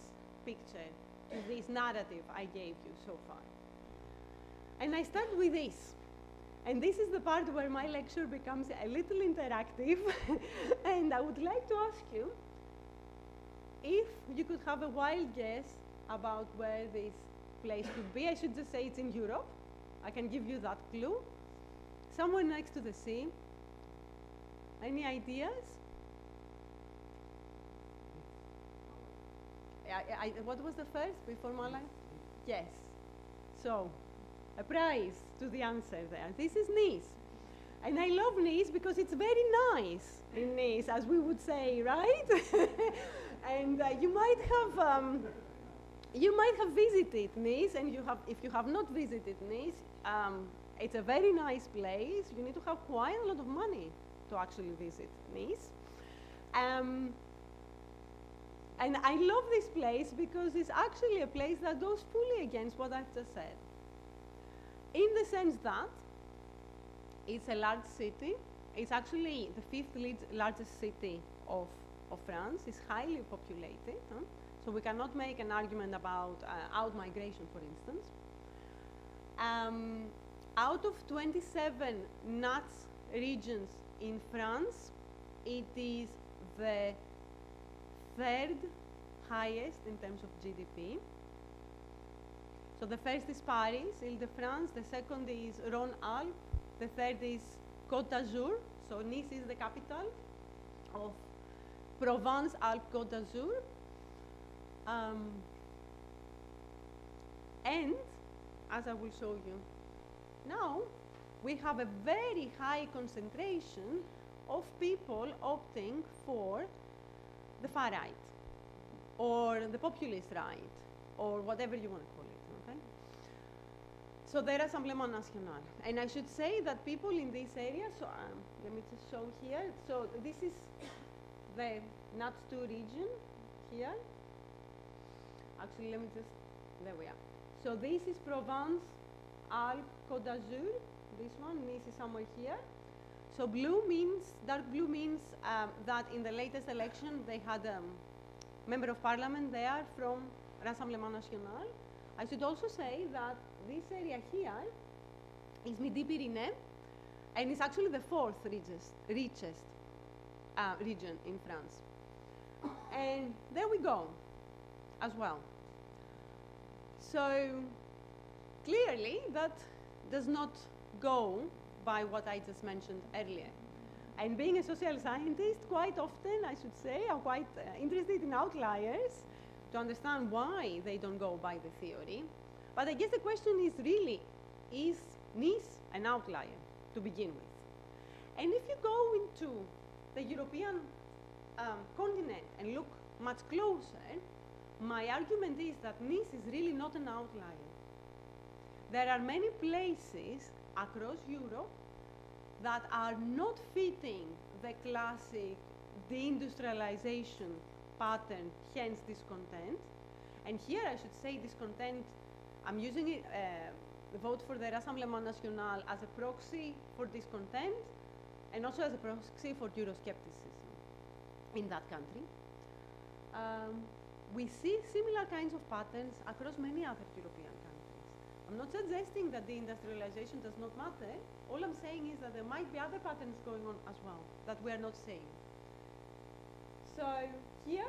picture to this narrative I gave you so far. And I start with this. And this is the part where my lecture becomes a little interactive. And I would like to ask you if you could have a wild guess about where this place could be. I should just say it's in Europe. I can give you that clue. Somewhere next to the sea. Any ideas? What was the first before Malay? Yes. So, a prize to the answer there. This is Nice. And I love Nice because it's very nice in Nice, as we would say, right? And you might have visited Nice, and if you have not visited Nice, it's a very nice place. You need to have quite a lot of money to actually visit Nice. And I love this place because it's actually a place that goes fully against what I've just said. In the sense that it's a large city. It's actually the fifth largest city of France. It's highly populated. So we cannot make an argument about out-migration, for instance. Out of 27 nuts regions in France, it is the third highest in terms of GDP. So the first is Paris, Ile-de-France, the second is Rhône-Alpes, the third is Côte d'Azur, so Nice is the capital of Provence-Alpes-Côte d'Azur. And, as I will show you now, we have a very high concentration of people opting for the far right, or the populist right, or whatever you want to call it, okay? So the Rassemblement National. And I should say that people in this area, so let me just show here. So this is the NUTS 2 region here. Actually, let me just, there we are. So this is Provence, Alpes, Côte d'Azur. This one, Nice is somewhere here. So blue means, dark blue means that in the latest election they had a member of parliament there from Rassemblement National. I should also say that this area here is Midi-Pyrénées, and it's actually the fourth richest region in France. And there we go as well. So clearly that does not go by what I just mentioned earlier. And being a social scientist, quite often, I should say, I'm quite interested in outliers to understand why they don't go by the theory. But I guess the question is really, is Nice an outlier to begin with? And if you go into the European continent and look much closer, my argument is that Nice is really not an outlier. There are many places across Europe that are not fitting the classic deindustrialization pattern, hence discontent. And here I should say discontent, I'm using it, the vote for the Rassemblement National as a proxy for discontent and also as a proxy for Euroscepticism in that country. We see similar kinds of patterns across many other European countries. I'm not suggesting that deindustrialization does not matter. All I'm saying is that there might be other patterns going on as well that we are not seeing. So here,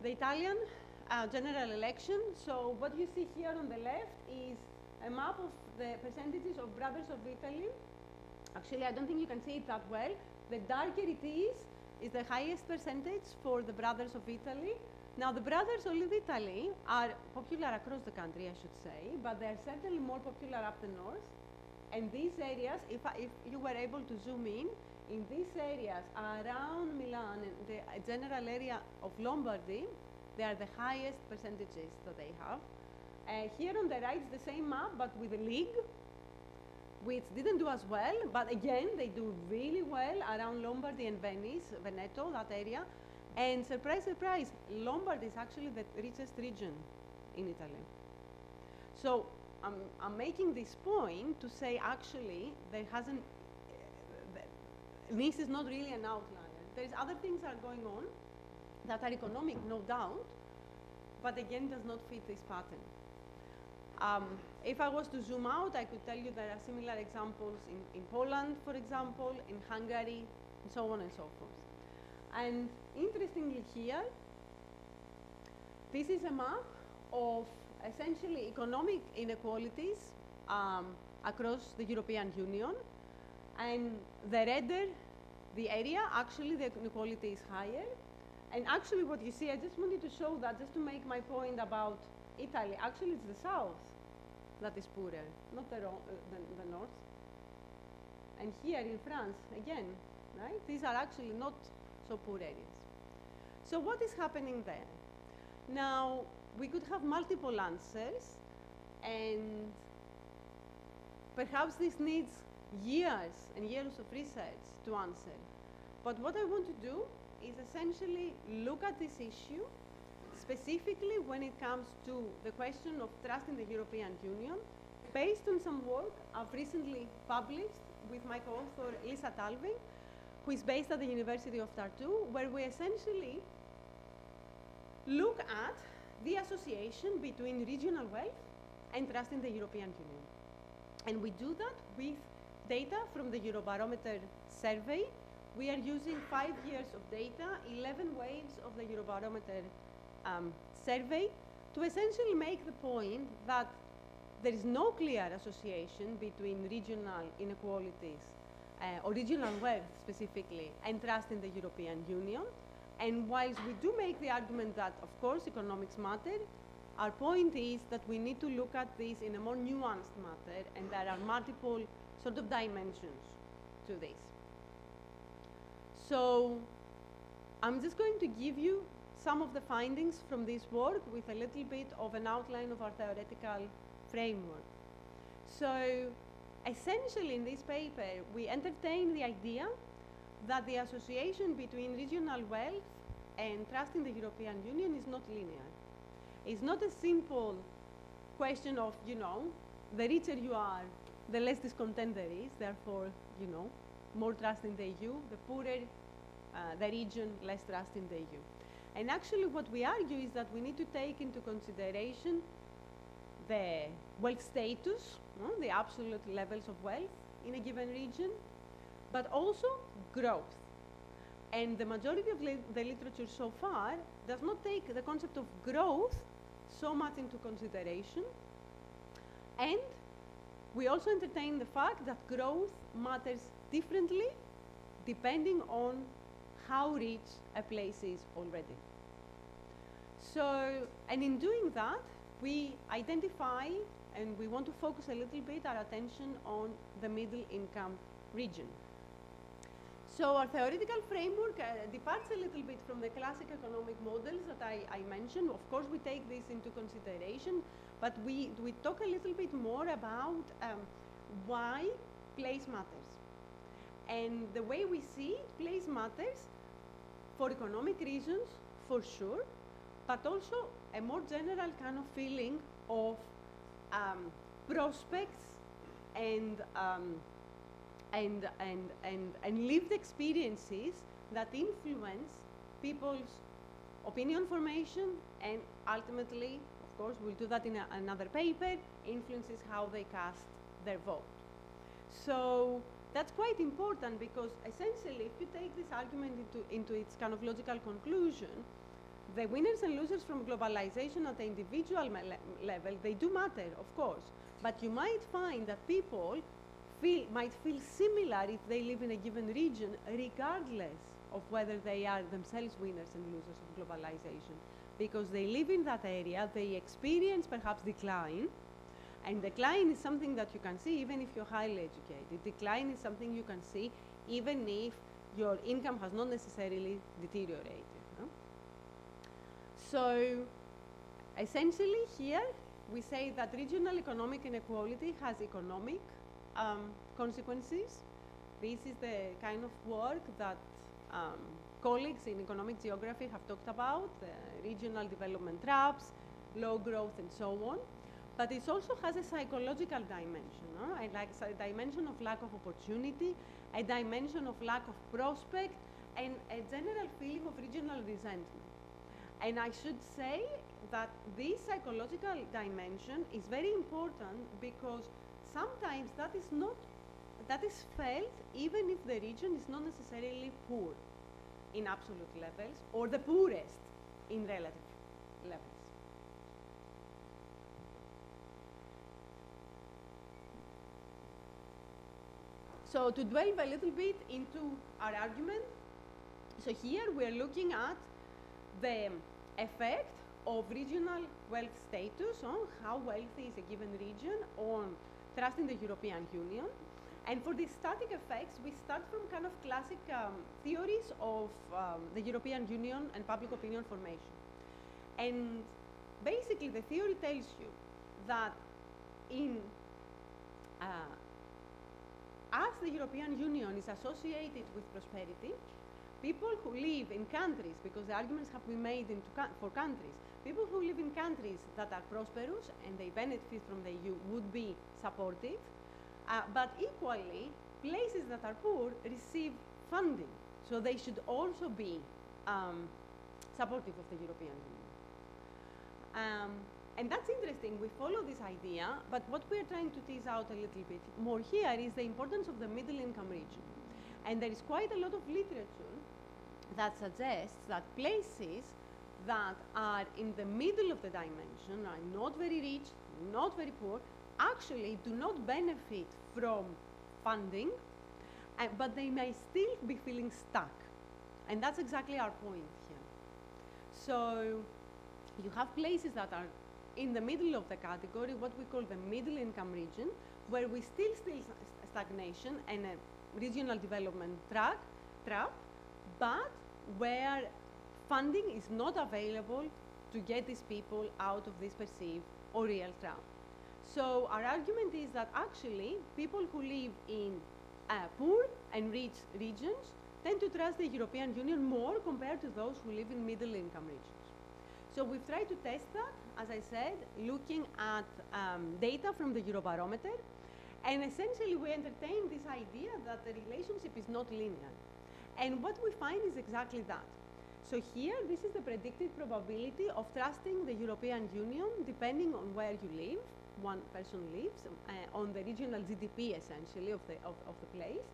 the Italian general election. So what you see here on the left is a map of the percentages of Brothers of Italy. Actually, I don't think you can see it that well. The darker it is the highest percentage for the Brothers of Italy. Now, the Brothers of Italy are popular across the country, I should say, but they are certainly more popular up the north. And these areas, if you were able to zoom in these areas around Milan and the general area of Lombardy, they are the highest percentages that they have. Here on the right is the same map, but with a league, which didn't do as well, but again, they do really well around Lombardy and Venice, Veneto, that area. And surprise, surprise, Lombardy is actually the richest region in Italy. So I'm making this point to say actually there hasn't, Nice is not really an outlier. There's other things that are going on that are economic, no doubt, but again does not fit this pattern. If I was to zoom out, I could tell you there are similar examples in Poland, for example, in Hungary, and so on and so forth. And interestingly here, this is a map of essentially economic inequalities across the European Union. And the redder the area, actually the inequality is higher. And actually what you see, I just wanted to show that just to make my point about Italy. Actually it's the south that is poorer, not the north. And here in France, again, right? These are actually not so poor areas. So what is happening there? Now, we could have multiple answers, and perhaps this needs years and years of research to answer. But what I want to do is essentially look at this issue, specifically when it comes to the question of trust in the European Union, based on some work I've recently published with my co-author Lisa Talving, who is based at the University of Tartu, where we essentially look at the association between regional wealth and trust in the European Union. And we do that with data from the Eurobarometer survey. We are using 5 years of data, 11 waves of the Eurobarometer survey, to essentially make the point that there is no clear association between regional inequalities or regional wealth specifically and trust in the European Union. And whilst we do make the argument that, of course, economics matter, our point is that we need to look at this in a more nuanced matter, and there are multiple sort of dimensions to this. So I'm just going to give you some of the findings from this work with a little bit of an outline of our theoretical framework. So essentially in this paper, we entertain the idea that the association between regional wealth and trust in the European Union is not linear. It's not a simple question of, you know, the richer you are, the less discontent there is, therefore, you know, more trust in the EU, the poorer the region, less trust in the EU. And actually what we argue is that we need to take into consideration the wealth status, the absolute levels of wealth in a given region, but also growth. And the majority of the literature so far does not take the concept of growth so much into consideration. And we also entertain the fact that growth matters differently depending on how rich a place is already. So, and in doing that, we identify and we want to focus a little bit our attention on the middle income region. So our theoretical framework departs a little bit from the classic economic models that I mentioned. Of course, we take this into consideration, but we talk a little bit more about why place matters. And the way we see it, place matters for economic reasons, for sure, but also a more general kind of feeling of prospects and lived experiences that influence people's opinion formation, and ultimately, of course, we'll do that in another paper, influences how they cast their vote. So that's quite important, because essentially, if you take this argument into its kind of logical conclusion, the winners and losers from globalization at the individual level, they do matter, of course, but you might find that people might feel similar if they live in a given region, regardless of whether they are themselves winners and losers of globalization. Because they live in that area, they experience perhaps decline, and decline is something that you can see even if you're highly educated. Decline is something you can see even if your income has not necessarily deteriorated. No? So essentially here, we say that regional economic inequality has economic consequences. This is the kind of work that colleagues in economic geography have talked about, regional development traps, low growth, and so on. But it also has a psychological dimension, like a dimension of lack of opportunity, a dimension of lack of prospect, and a general feeling of regional resentment. And I should say that this psychological dimension is very important because sometimes that is felt even if the region is not necessarily poor in absolute levels or the poorest in relative levels. So to delve a little bit into our argument, so here we are looking at the effect of regional wealth status on how wealthy is a given region on trust in the European Union. And for these static effects, we start from kind of classic theories of the European Union and public opinion formation. And basically, the theory tells you that as the European Union is associated with prosperity, people who live in countries, because the arguments have been made for countries, people who live in countries that are prosperous and they benefit from the EU would be supportive, but equally, places that are poor receive funding, so they should also be supportive of the European Union. And that's interesting, we follow this idea, but what we're trying to tease out a little bit more here is the importance of the middle income region. And there is quite a lot of literature that suggests that places that are in the middle of the dimension, are not very rich, not very poor, actually do not benefit from funding, but they may still be feeling stuck. And that's exactly our point here. So you have places that are in the middle of the category, what we call the middle income region, where we still stagnation and a regional development trap, but where funding is not available to get these people out of this perceived or real trap. So our argument is that actually people who live in poor and rich regions tend to trust the European Union more compared to those who live in middle income regions. So we've tried to test that, as I said, looking at data from the Eurobarometer, and essentially we entertain this idea that the relationship is not linear. And what we find is exactly that. So here, this is the predicted probability of trusting the European Union depending on where you live, one person lives, on the regional GDP essentially of the place.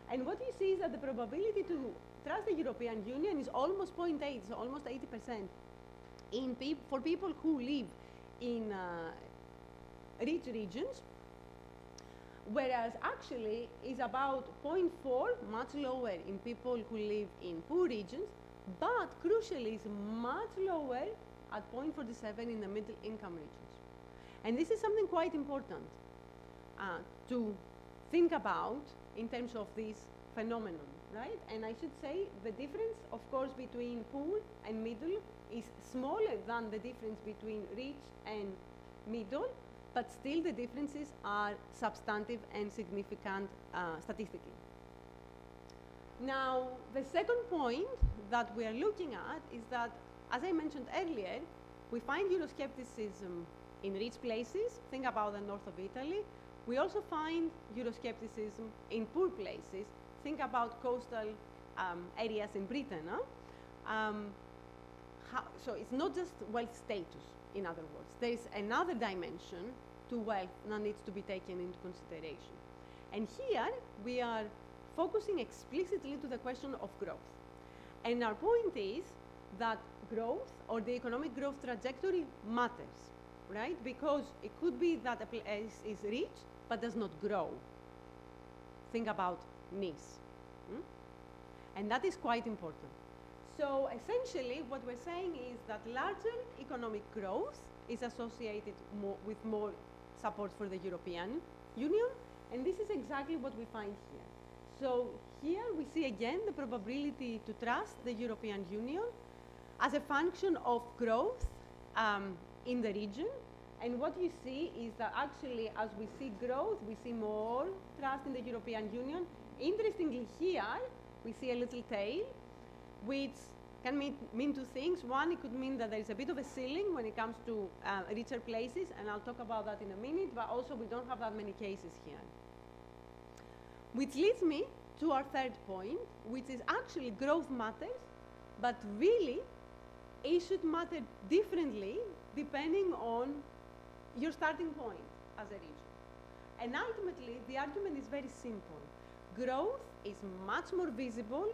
And what you see is that the probability to trust the European Union is almost 0.8, so almost 80%. For people who live in rich regions, whereas actually is about 0.4, much lower in people who live in poor regions, but crucially is much lower at 0.47 in the middle income regions. And this is something quite important to think about in terms of this phenomenon, right? And I should say the difference, of course, between poor and middle is smaller than the difference between rich and middle, but still the differences are substantive and significant statistically. Now, the second point that we are looking at is that, as I mentioned earlier, we find Euroscepticism in rich places. Think about the north of Italy. We also find Euroscepticism in poor places. Think about coastal areas in Britain. So it's not just wealth status, in other words. There is another dimension to wealth that needs to be taken into consideration. And here we are focusing explicitly to the question of growth. And our point is that growth or the economic growth trajectory matters, right? Because it could be that a place is rich but does not grow. Think about Nice. And that is quite important. So essentially what we're saying is that larger economic growth is associated with more support for the European Union, and this is exactly what we find here. So here we see again the probability to trust the European Union as a function of growth in the region. And what you see is that actually as we see growth, we see more trust in the European Union. Interestingly here, we see a little tail, which can mean two things. One, it could mean that there is a bit of a ceiling when it comes to richer places, and I'll talk about that in a minute, but also we don't have that many cases here. Which leads me to our third point, which is actually growth matters, but really it should matter differently depending on your starting point as a region. And ultimately, the argument is very simple. Growth is much more visible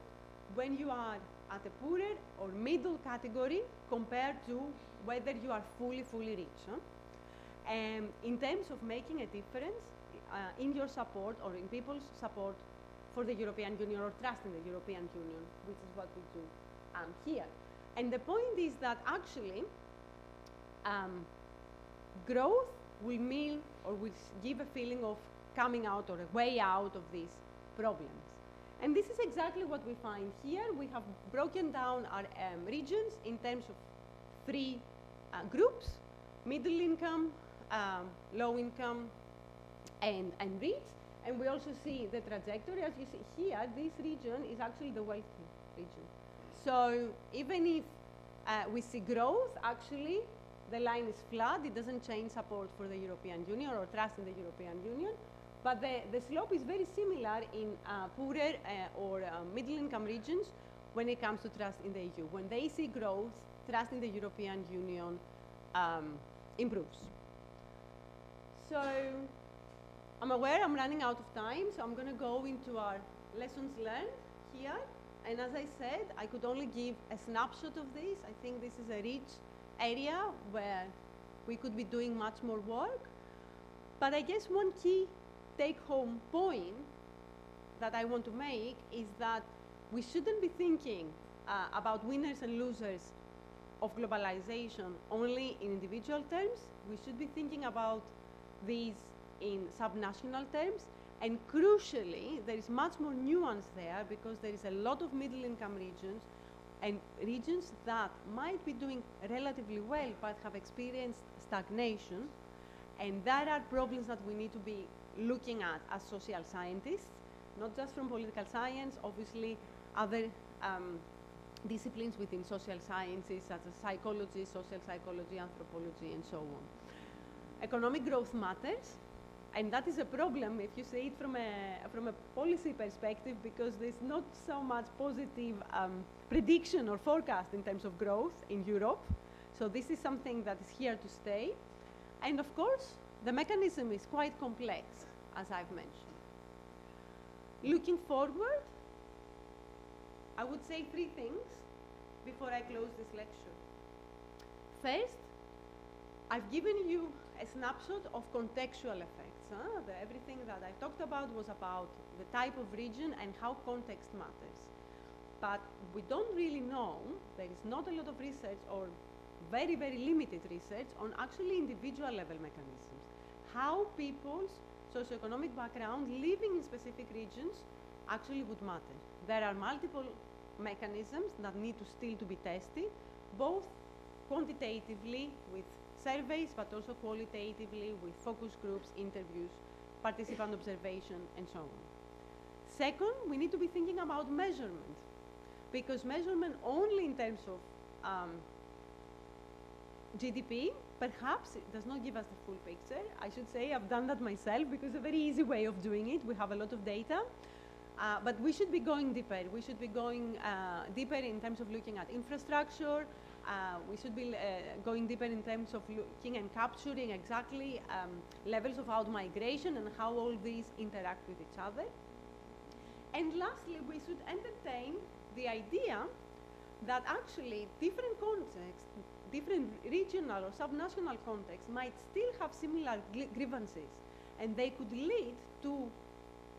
when you are at a poorer or middle category compared to whether you are fully rich. In terms of making a difference in your support or in people's support for the European Union or trust in the European Union, which is what we do here. And the point is that actually growth will mean or will give a feeling of coming out or a way out of these problems. And this is exactly what we find here. We have broken down our regions in terms of three groups: middle income, low income, and rich. And we also see the trajectory. As you see here, this region is actually the wealthy region. So even if we see growth, actually the line is flat. It doesn't change support for the European Union or trust in the European Union. But the slope is very similar in poorer or middle-income regions when it comes to trust in the EU. When they see growth, trust in the European Union improves. So I'm aware I'm running out of time, so I'm going to go into our lessons learned here. And as I said, I could only give a snapshot of this. I think this is a rich area where we could be doing much more work. But I guess one key take-home point that I want to make is that we shouldn't be thinking about winners and losers of globalization only in individual terms. We should be thinking about these in subnational terms. And crucially, there is much more nuance there because there is a lot of middle-income regions and regions that might be doing relatively well but have experienced stagnation. And there are problems that we need to be looking at as social scientists, not just from political science, obviously other disciplines within social sciences such as psychology, social psychology, anthropology, and so on. Economic growth matters, and that is a problem if you see it from a policy perspective, because there's not so much positive prediction or forecast in terms of growth in Europe. So this is something that is here to stay. And of course, the mechanism is quite complex, as I've mentioned. Looking forward, I would say three things before I close this lecture. First, I've given you a snapshot of contextual effects. Everything that I talked about was about the type of region and how context matters. But we don't really know, there is not a lot of research or very, very limited research on actually individual level mechanisms. How people's socioeconomic background living in specific regions actually would matter. There are multiple mechanisms that need to still to be tested, both quantitatively with surveys, but also qualitatively with focus groups, interviews, participant observation, and so on. Second, we need to be thinking about measurement, because measurement only in terms of GDP, perhaps it does not give us the full picture. I should say I've done that myself because it's a very easy way of doing it. We have a lot of data, but we should be going deeper. We should be going deeper in terms of looking at infrastructure. We should be going deeper in terms of looking and capturing exactly levels of out-migration and how all these interact with each other. And lastly, we should entertain the idea that actually different contexts, different regional or subnational contexts might still have similar grievances, and they could lead to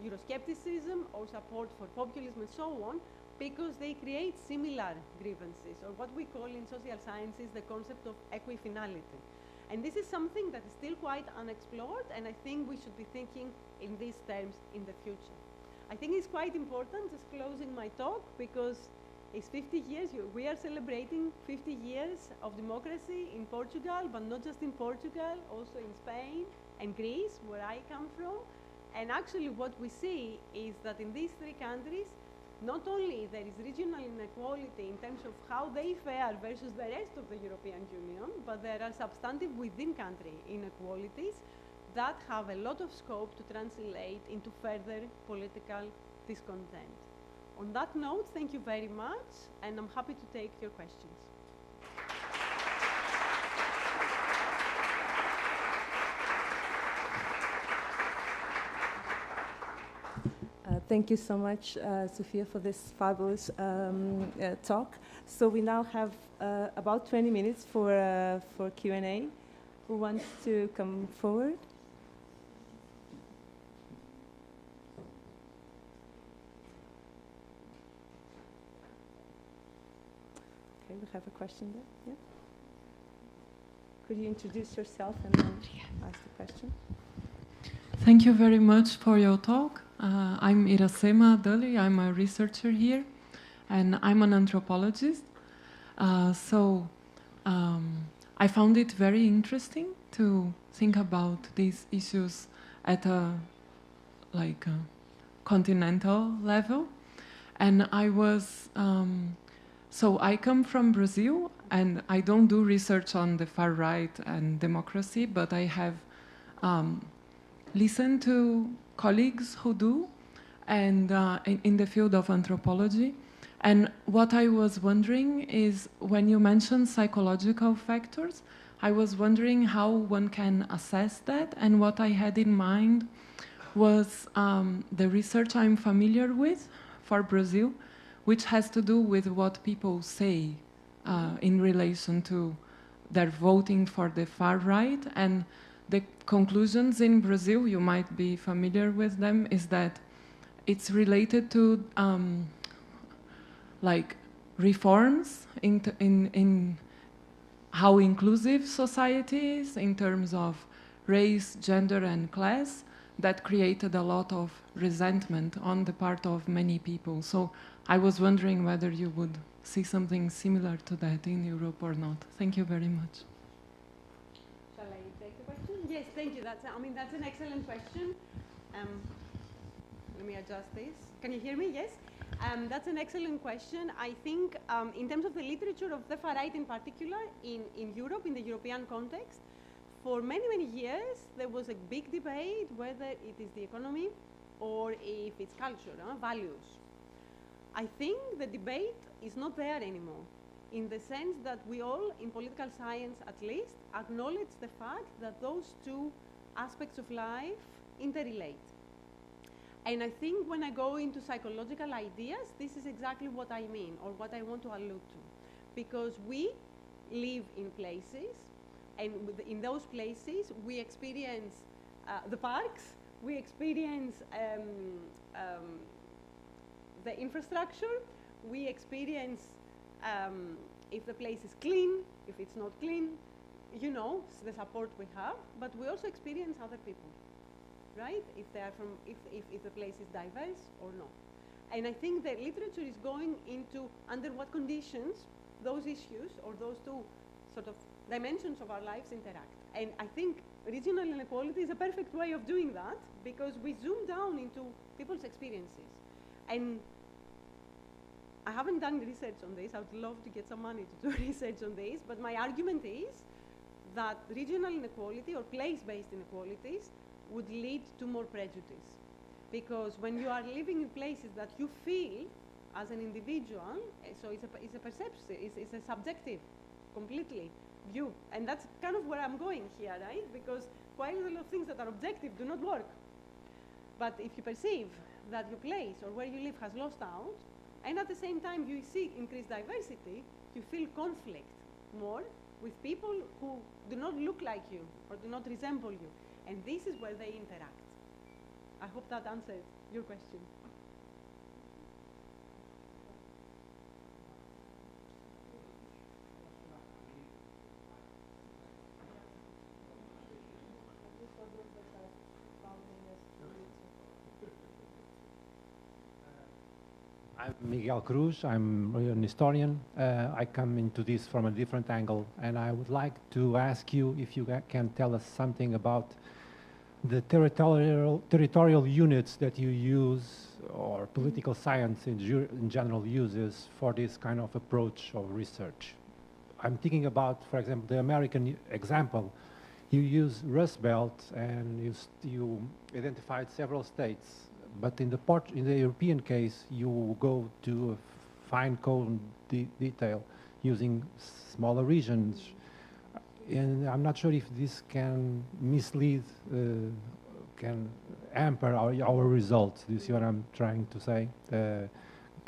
Euroscepticism or support for populism and so on, because they create similar grievances, or what we call in social sciences the concept of equifinality. And this is something that is still quite unexplored, and I think we should be thinking in these terms in the future. I think it's quite important, just closing my talk, because it's 50 years, we are celebrating 50 years of democracy in Portugal, but not just in Portugal, also in Spain and Greece, where I come from. And actually what we see is that in these three countries, not only there is regional inequality in terms of how they fare versus the rest of the European Union, but there are substantive within-country inequalities that have a lot of scope to translate into further political discontent. On that note, thank you very much, and I'm happy to take your questions. Thank you so much, Sofia, for this fabulous talk. So we now have about 20 minutes for Q&A. Who wants to come forward? Okay, we have a question there. Yeah. Could you introduce yourself and then ask the question? Thank you very much for your talk. I'm Iracema Dully. I'm a researcher here, and I'm an anthropologist. I found it very interesting to think about these issues at a continental level. And I was, so I come from Brazil, and I don't do research on the far right and democracy, but I have listened to colleagues who do, and in the field of anthropology. And what I was wondering is, when you mentioned psychological factors, I was wondering how one can assess that. And what I had in mind was the research I'm familiar with for Brazil, which has to do with what people say in relation to their voting for the far right. And the conclusions in Brazil, you might be familiar with them, is that it's related to reforms in how inclusive society is in terms of race, gender, and class, that created a lot of resentment on the part of many people. So I was wondering whether you would see something similar to that in Europe or not. Thank you very much. Shall I take the question? Yes, thank you. That's an excellent question. Let me adjust this. Can you hear me? Yes? That's an excellent question. I think in terms of the literature of the far right in particular, in Europe, in the European context, for many, many years, there was a big debate whether it is the economy or if it's culture, values. I think the debate is not there anymore, in the sense that we all, in political science at least, acknowledge the fact that those two aspects of life interrelate. And I think when I go into psychological ideas, this is exactly what I mean, or what I want to allude to. Because we live in places, and in those places, we experience the parks, we experience the infrastructure, we experience if the place is clean, if it's not clean, you know, the support we have, but we also experience other people, right? If they are if the place is diverse or not. And I think the literature is going into under what conditions those issues or those two sort of dimensions of our lives interact. And I think regional inequality is a perfect way of doing that, because we zoom down into people's experiences. And I haven't done research on this. I would love to get some money to do research on this, but my argument is that regional inequality or place-based inequalities would lead to more prejudice. Because when you are living in places that you feel as an individual, so it's a perception, it's a subjective, completely view. And that's kind of where I'm going here, right? Because quite a lot of things that are objective do not work. But if you perceive that your place or where you live has lost out, and at the same time you see increased diversity, you feel conflict more with people who do not look like you or do not resemble you. And this is where they interact. I hope that answered your question. I'm Miguel Cruz. I'm an historian. I come into this from a different angle, and I would like to ask you if you can tell us something about the territorial units that you use, or political science in general uses for this kind of approach of research. I'm thinking about, for example, the American example. You use Rust Belt, and you identified several states, but in the European case, you go to a fine cone detail using smaller regions. And I'm not sure if this can mislead, can hamper our results. Do you see what I'm trying to say?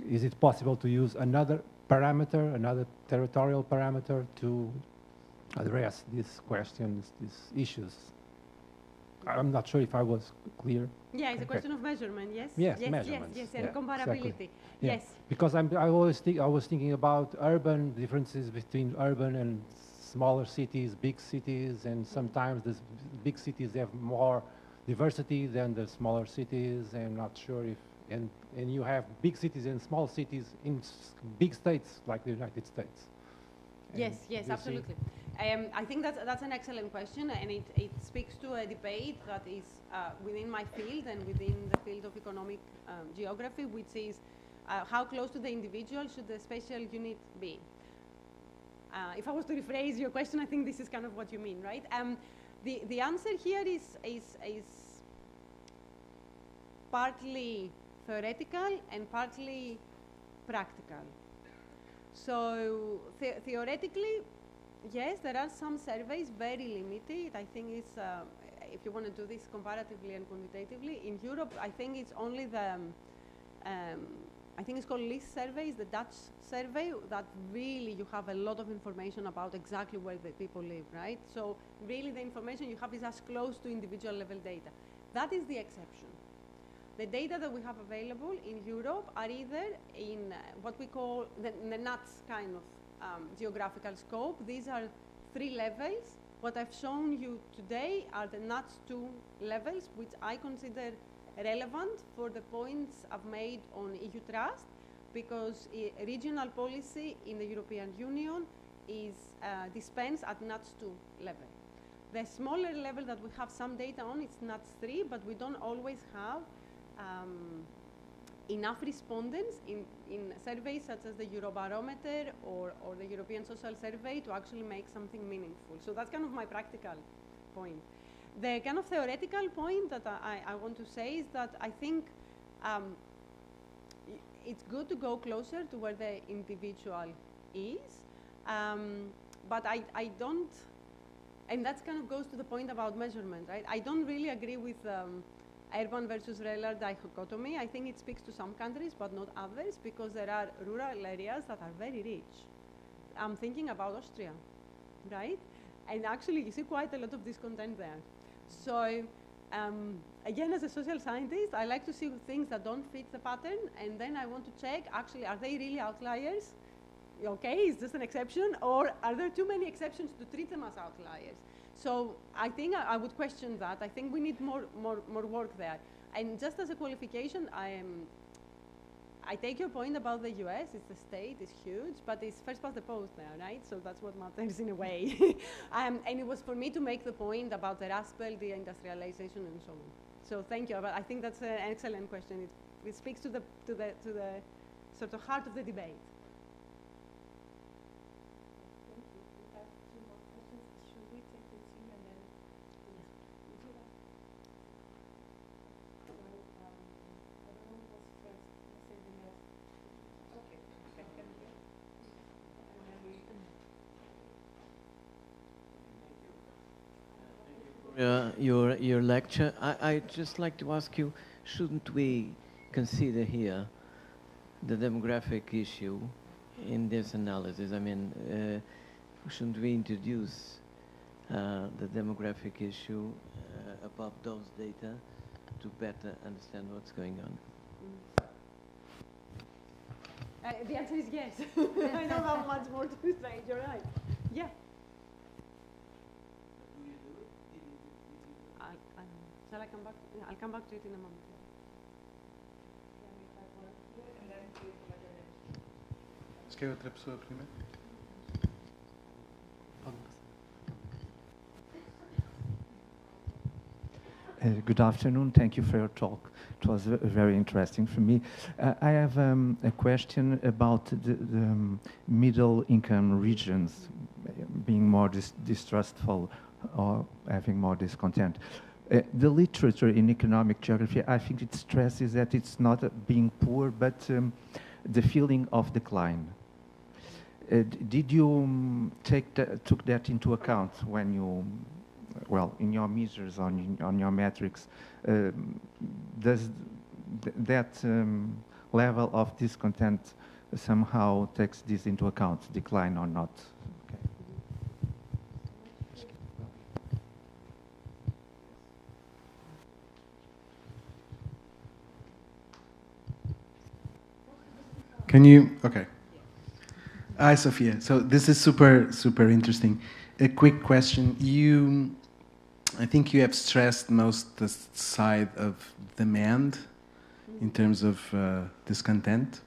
Is it possible to use another parameter, another territorial parameter to address these questions, these issues? I'm not sure if I was clear. Yeah, it's a question of measurement, yes? Yes, yes, measurements. Yes, and Yeah, comparability. exactly. Yeah. Yes. Because I was thinking about urban differences between urban and smaller cities, big cities, and sometimes the big cities have more diversity than the smaller cities. I'm not sure if, and you have big cities and small cities in big states like the United States. Yes, yes, absolutely. I think that's an excellent question, and it speaks to a debate that is within my field and within the field of economic geography, which is how close to the individual should the spatial unit be? If I was to rephrase your question, I think this is kind of what you mean, right? The answer here is partly theoretical and partly practical. So theoretically, yes, there are some surveys very limited. I think it's, if you want to do this comparatively and quantitatively, in Europe, I think it's only the, I think it's called LIST surveys, the Dutch survey, that really you have a lot of information about exactly where the people live, right? So really the information you have is as close to individual level data. That is the exception. The data that we have available in Europe are either in what we call the NUTS kind of geographical scope. These are 3 levels. What I've shown you today are the NUTS 2 levels, which I consider relevant for the points I've made on EU trust, because regional policy in the European Union is dispensed at NUTS 2 level. The smaller level that we have some data on is NUTS 3, but we don't always have enough respondents in surveys such as the Eurobarometer or the European Social Survey to actually make something meaningful. So that's kind of my practical point. The kind of theoretical point that I want to say is that I think it's good to go closer to where the individual is, but I don't, and that kind of goes to the point about measurement, right? I don't really agree with urban versus rural dichotomy. I think it speaks to some countries, but not others, because there are rural areas that are very rich. I'm thinking about Austria, right? And actually, you see quite a lot of discontent there. So, again, as a social scientist, I like to see things that don't fit the pattern, and then I want to check, actually, are they really outliers? Okay, is this an exception? Or are there too many exceptions to treat them as outliers? So I think I would question that. I think we need more work there. And just as a qualification, I take your point about the US. It's the state, it's huge, but it's first past the post there, right? So that's what matters in a way. And it was for me to make the point about the Rust Belt, the industrialization, and so on. So thank you. But I think that's an excellent question. It speaks to the sort of heart of the debate. Your lecture. I'd just like to ask you, shouldn't we consider here the demographic issue in this analysis? I mean, shouldn't we introduce the demographic issue above those data to better understand what's going on? The answer is yes. I don't have much more to say. You're right. Yeah. Shall I come back? I'll come back to it in a moment. Acho que é outra pessoa primeiro. Good afternoon. Thank you for your talk. It was very interesting for me. I have a question about the middle income regions being more distrustful or having more discontent. The literature in economic geography, I think it stresses that it's not being poor, but the feeling of decline. Did you took that into account when you, well, in your measures, on your metrics? Does that level of discontent somehow takes this into account, decline or not? Okay. Can you, okay. Hi, Sofia. So this is super, super interesting. A quick question. I think you have stressed most the side of demand in terms of discontent.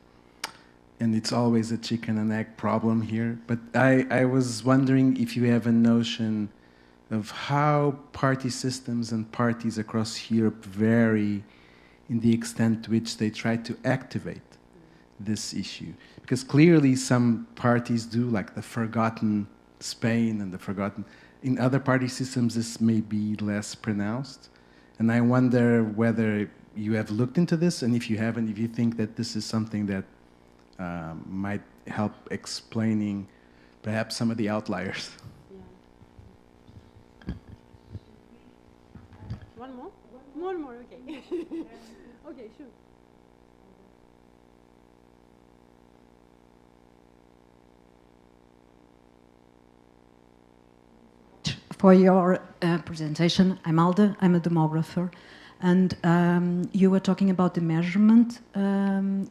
And it's always a chicken and egg problem here. But I was wondering if you have a notion of how party systems and parties across Europe vary in the extent to which they try to activate this issue. Because clearly some parties do, like the forgotten Spain and the forgotten... In other party systems, this may be less pronounced. And I wonder whether you have looked into this, and if you haven't, if you think that this is something that might help explaining perhaps some of the outliers. Yeah. One more? One more, okay. Okay, sure. For your presentation. I'm Alda, I'm a demographer, and you were talking about the measurement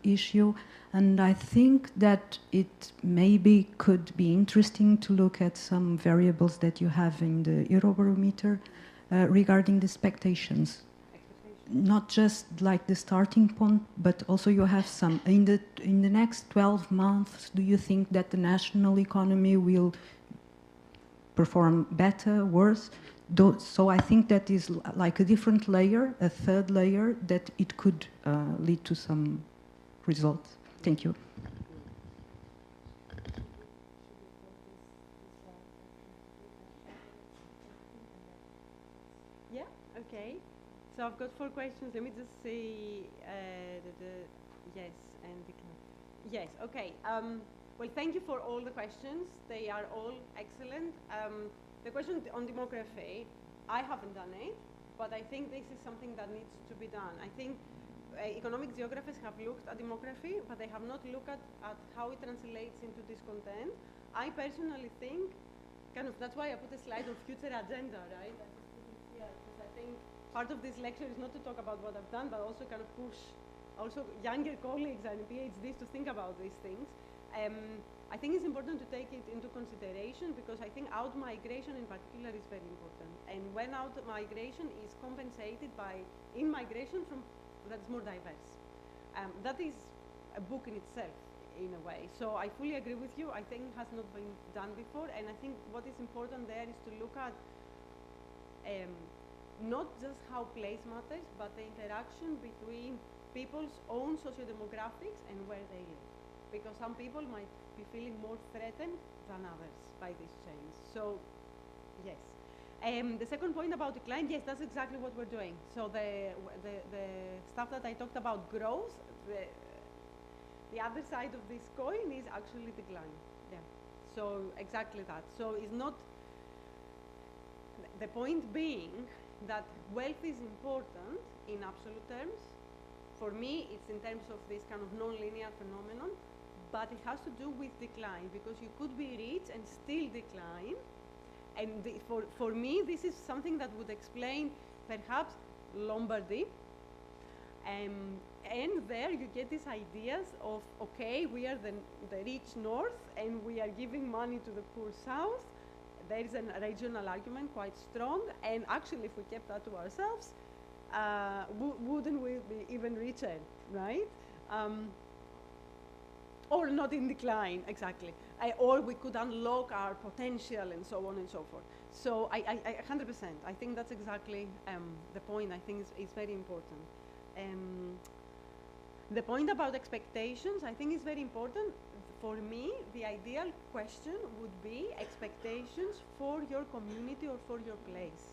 issue, and I think that it maybe could be interesting to look at some variables that you have in the Eurobarometer regarding the expectations. Not just like the starting point, but also you have some, in the next 12 months, do you think that the national economy will perform better, worse? So I think that is like a different layer, a third layer, that it could lead to some results. Thank you. Yeah, okay. So I've got 4 questions. Let me just say yes and decline. Yes, okay. Well, thank you for all the questions. They are all excellent. The question on demography, I haven't done it, but I think this is something that needs to be done. I think economic geographers have looked at demography, but they have not looked at how it translates into discontent. I personally think, that's why I put a slide of future agenda, right? I just put it here, because I think part of this lecture is not to talk about what I've done, but also kind of push also younger colleagues and PhDs to think about these things. I think it's important to take it into consideration because I think out-migration in particular is very important. And when out-migration is compensated by in-migration from that's more diverse. That is a book in itself, in a way. So I fully agree with you. I think it has not been done before. And I think what is important there is to look at not just how place matters, but the interaction between people's own socio-demographics and where they live. Because some people might be feeling more threatened than others by this change. So, yes. The second point about decline, yes, that's exactly what we're doing. So the stuff that I talked about growth, the other side of this coin is actually decline. Yeah. So exactly that. So it's not, the point being that wealth is important in absolute terms. For me, it's in terms of this kind of non-linear phenomenon, but it has to do with decline because you could be rich and still decline. And for me, this is something that would explain perhaps Lombardy. And there you get these ideas of, okay, we are the rich north and we are giving money to the poor south. There is a regional argument quite strong. And actually, if we kept that to ourselves, wouldn't we be even richer, right? Or not in decline, exactly. Or we could unlock our potential and so on and so forth. So I 100%, I think that's exactly the point I think is very important. The point about expectations, I think is very important. For me, the ideal question would be expectations for your community or for your place.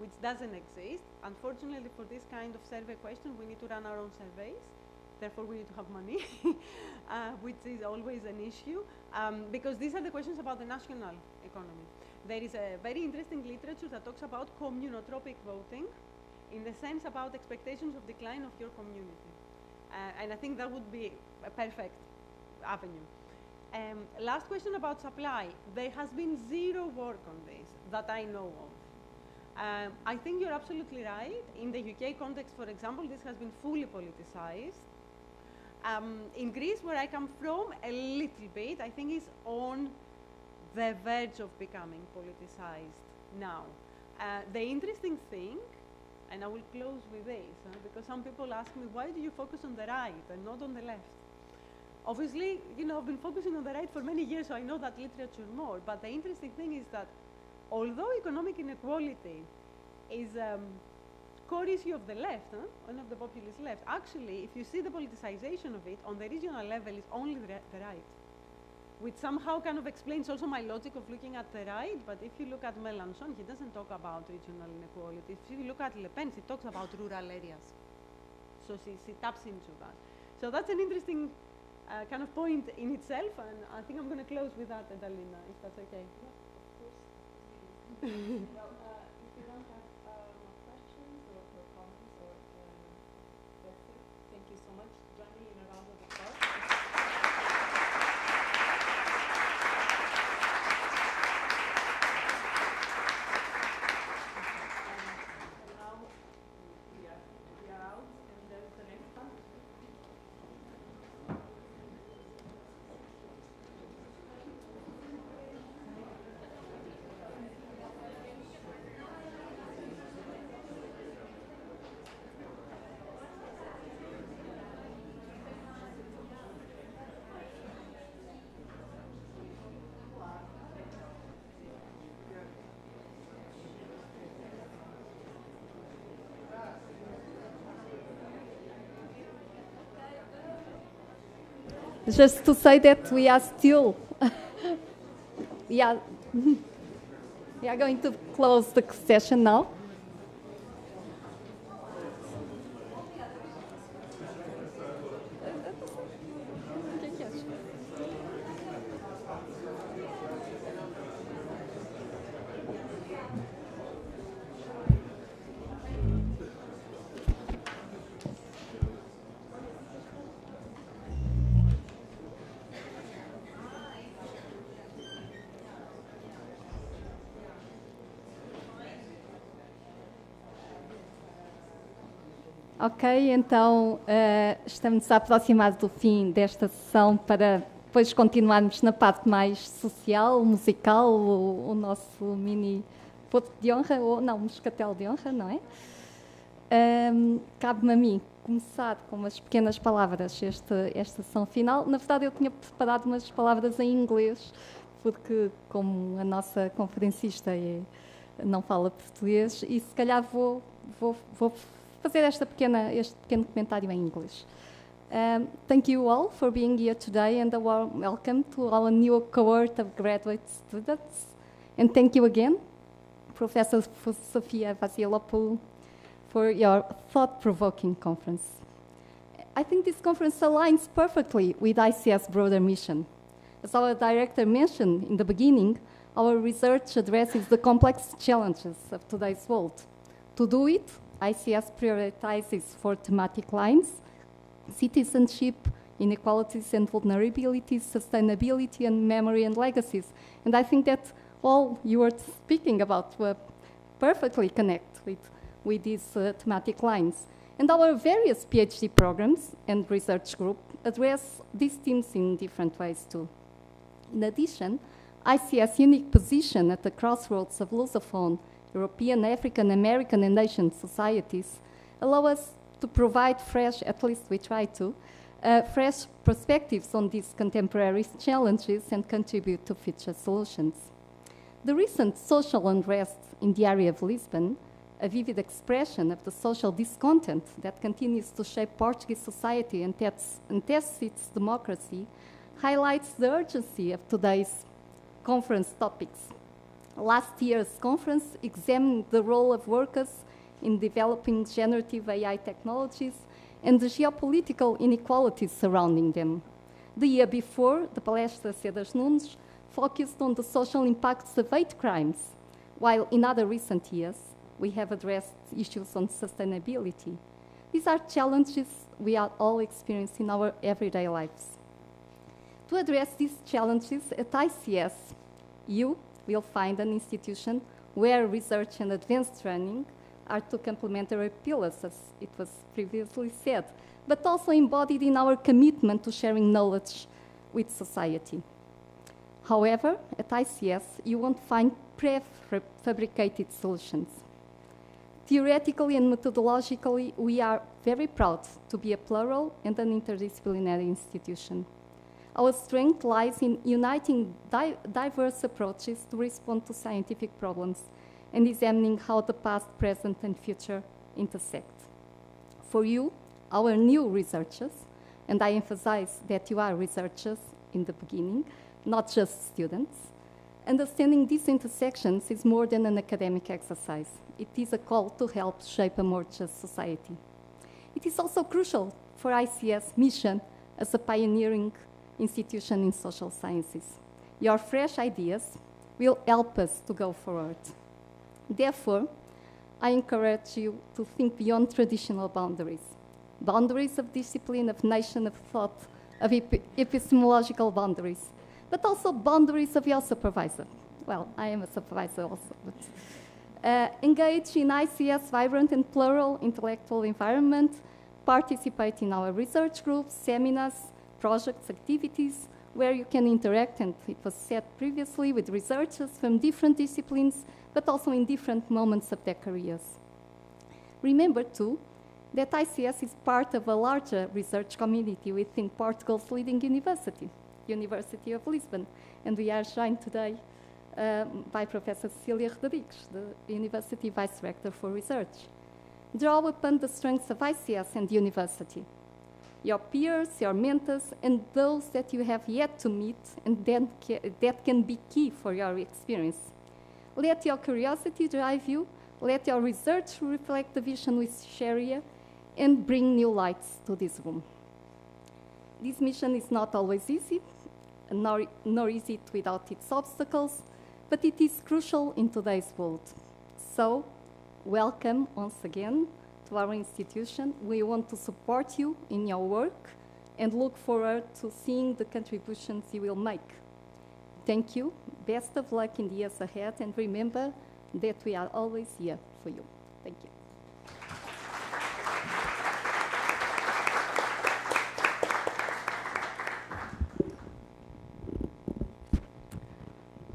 which doesn't exist. Unfortunately, for this kind of survey question, we need to run our own surveys. Therefore, we need to have money, which is always an issue, because these are the questions about the national economy. There is a very interesting literature that talks about communotropic voting, in the sense about expectations of decline of your community. And I think that would be a perfect avenue. Last question about supply. There has been zero work on this that I know of. I think you're absolutely right. In the UK context, for example, this has been fully politicized. In Greece, where I come from, a little bit, I think it's on the verge of becoming politicized now. The interesting thing, and I will close with this, because some people ask me, why do you focus on the right and not on the left? Obviously, you know, I've been focusing on the right for many years, so I know that literature more. But the interesting thing is that although economic inequality is core issue of the left, one of the populist left, actually, if you see the politicization of it, on the regional level, it's only the right, which somehow kind of explains also my logic of looking at the right. But if you look at Mélenchon, he doesn't talk about regional inequality. If you look at Le Pen, he talks about rural areas. So she taps into that. So that's an interesting kind of point in itself, and I think I'm going to close with that, Adalina, if that's okay. Yeah, of course. Well, if you don't have more questions or comments, or that's it. Thank you so much. Join me in a round of applause. Now we are out, and there's the next one. Just to say that we are still, we are going to close the session now. Ok, então estamos a aproximar do fim desta sessão para depois continuarmos na parte mais social, musical, o nosso mini ponto de honra, ou não, moscatel de honra, não é? Cabe-me a mim começar com umas pequenas palavras esta sessão final. Na verdade, eu tinha preparado umas palavras em inglês, porque como a nossa conferencista não fala português, e se calhar vou fazer este pequeno comentário em inglês. Thank you all for being here today, and a warm welcome to our new cohort of graduate students. And thank you again, Professor Sofia Vasilopoulou, for your thought-provoking conference. I think this conference aligns perfectly with ICS' broader mission. As our director mentioned in the beginning, our research addresses the complex challenges of today's world. To do it, ICS prioritizes 4 thematic lines: citizenship, inequalities and vulnerabilities, sustainability, and memory and legacies. And I think that all you were speaking about were perfectly connected with these thematic lines. And our various PhD programs and research group address these themes in different ways too. In addition, ICS' unique position at the crossroads of Lusophone, European, African, American, and Asian societies allow us to provide fresh, at least we try to, fresh perspectives on these contemporary challenges and contribute to future solutions. The recent social unrest in the area of Lisbon, a vivid expression of the social discontent that continues to shape Portuguese society and tests its democracy, highlights the urgency of today's conference topics. Last year's conference examined the role of workers in developing generative AI technologies and the geopolitical inequalities surrounding them. The year before, the Palestra Sedas Nunes focused on the social impacts of hate crimes, while in other recent years, we have addressed issues on sustainability. These are challenges we are all experiencing in our everyday lives. To address these challenges at ICS, you will find an institution where research and advanced training are two complementary pillars, as it was previously said, but also embodied in our commitment to sharing knowledge with society. However, at ICS, you won't find prefabricated solutions. Theoretically and methodologically, we are very proud to be a plural and an interdisciplinary institution. Our strength lies in uniting diverse approaches to respond to scientific problems and examining how the past, present, and future intersect. For you, our new researchers, and I emphasize that you are researchers in the beginning, not just students, understanding these intersections is more than an academic exercise. It is a call to help shape a more just society. It is also crucial for ICS' mission as a pioneering institution in social sciences. Your fresh ideas will help us to go forward. Therefore, I encourage you to think beyond traditional boundaries. Boundaries of discipline, of nation, of thought, of epistemological boundaries, but also boundaries of your supervisor. Well, I am a supervisor also. But, engage in ICS vibrant and plural intellectual environment, participate in our research groups, seminars, projects, activities, where you can interact, and it was said previously, with researchers from different disciplines, but also in different moments of their careers. Remember, too, that ICS is part of a larger research community within Portugal's leading university, University of Lisbon, and we are joined today by Professor Cecília Rodrigues, the University Vice Rector for Research. Draw upon the strengths of ICS and the university, your peers, your mentors, and those that you have yet to meet, and that can be key for your experience. Let your curiosity drive you, let your research reflect the vision we share here, and bring new lights to this room. This mission is not always easy, nor is it without its obstacles, but it is crucial in today's world. So, welcome once again to our institution. We want to support you in your work and look forward to seeing the contributions you will make. Thank you, best of luck in the years ahead, and remember that we are always here for you. Thank you.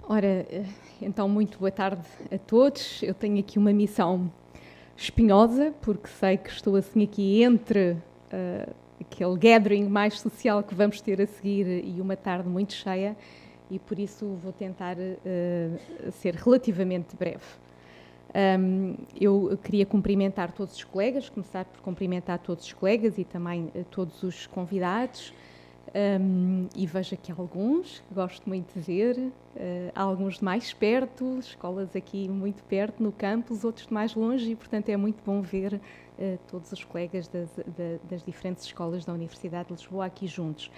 Ora, então, muito boa tarde a todos. Eu tenho aqui uma missão espinhosa, porque sei que estou assim aqui entre aquele gathering mais social que vamos ter a seguir e uma tarde muito cheia, e por isso vou tentar ser relativamente breve. Eu queria cumprimentar todos os colegas, começar por cumprimentar todos os colegas e também todos os convidados. E vejo aqui alguns que gosto muito de ver, alguns de mais perto, escolas aqui muito perto no campus, outros de mais longe, e portanto é muito bom ver todos os colegas das diferentes escolas da Universidade de Lisboa aqui juntos.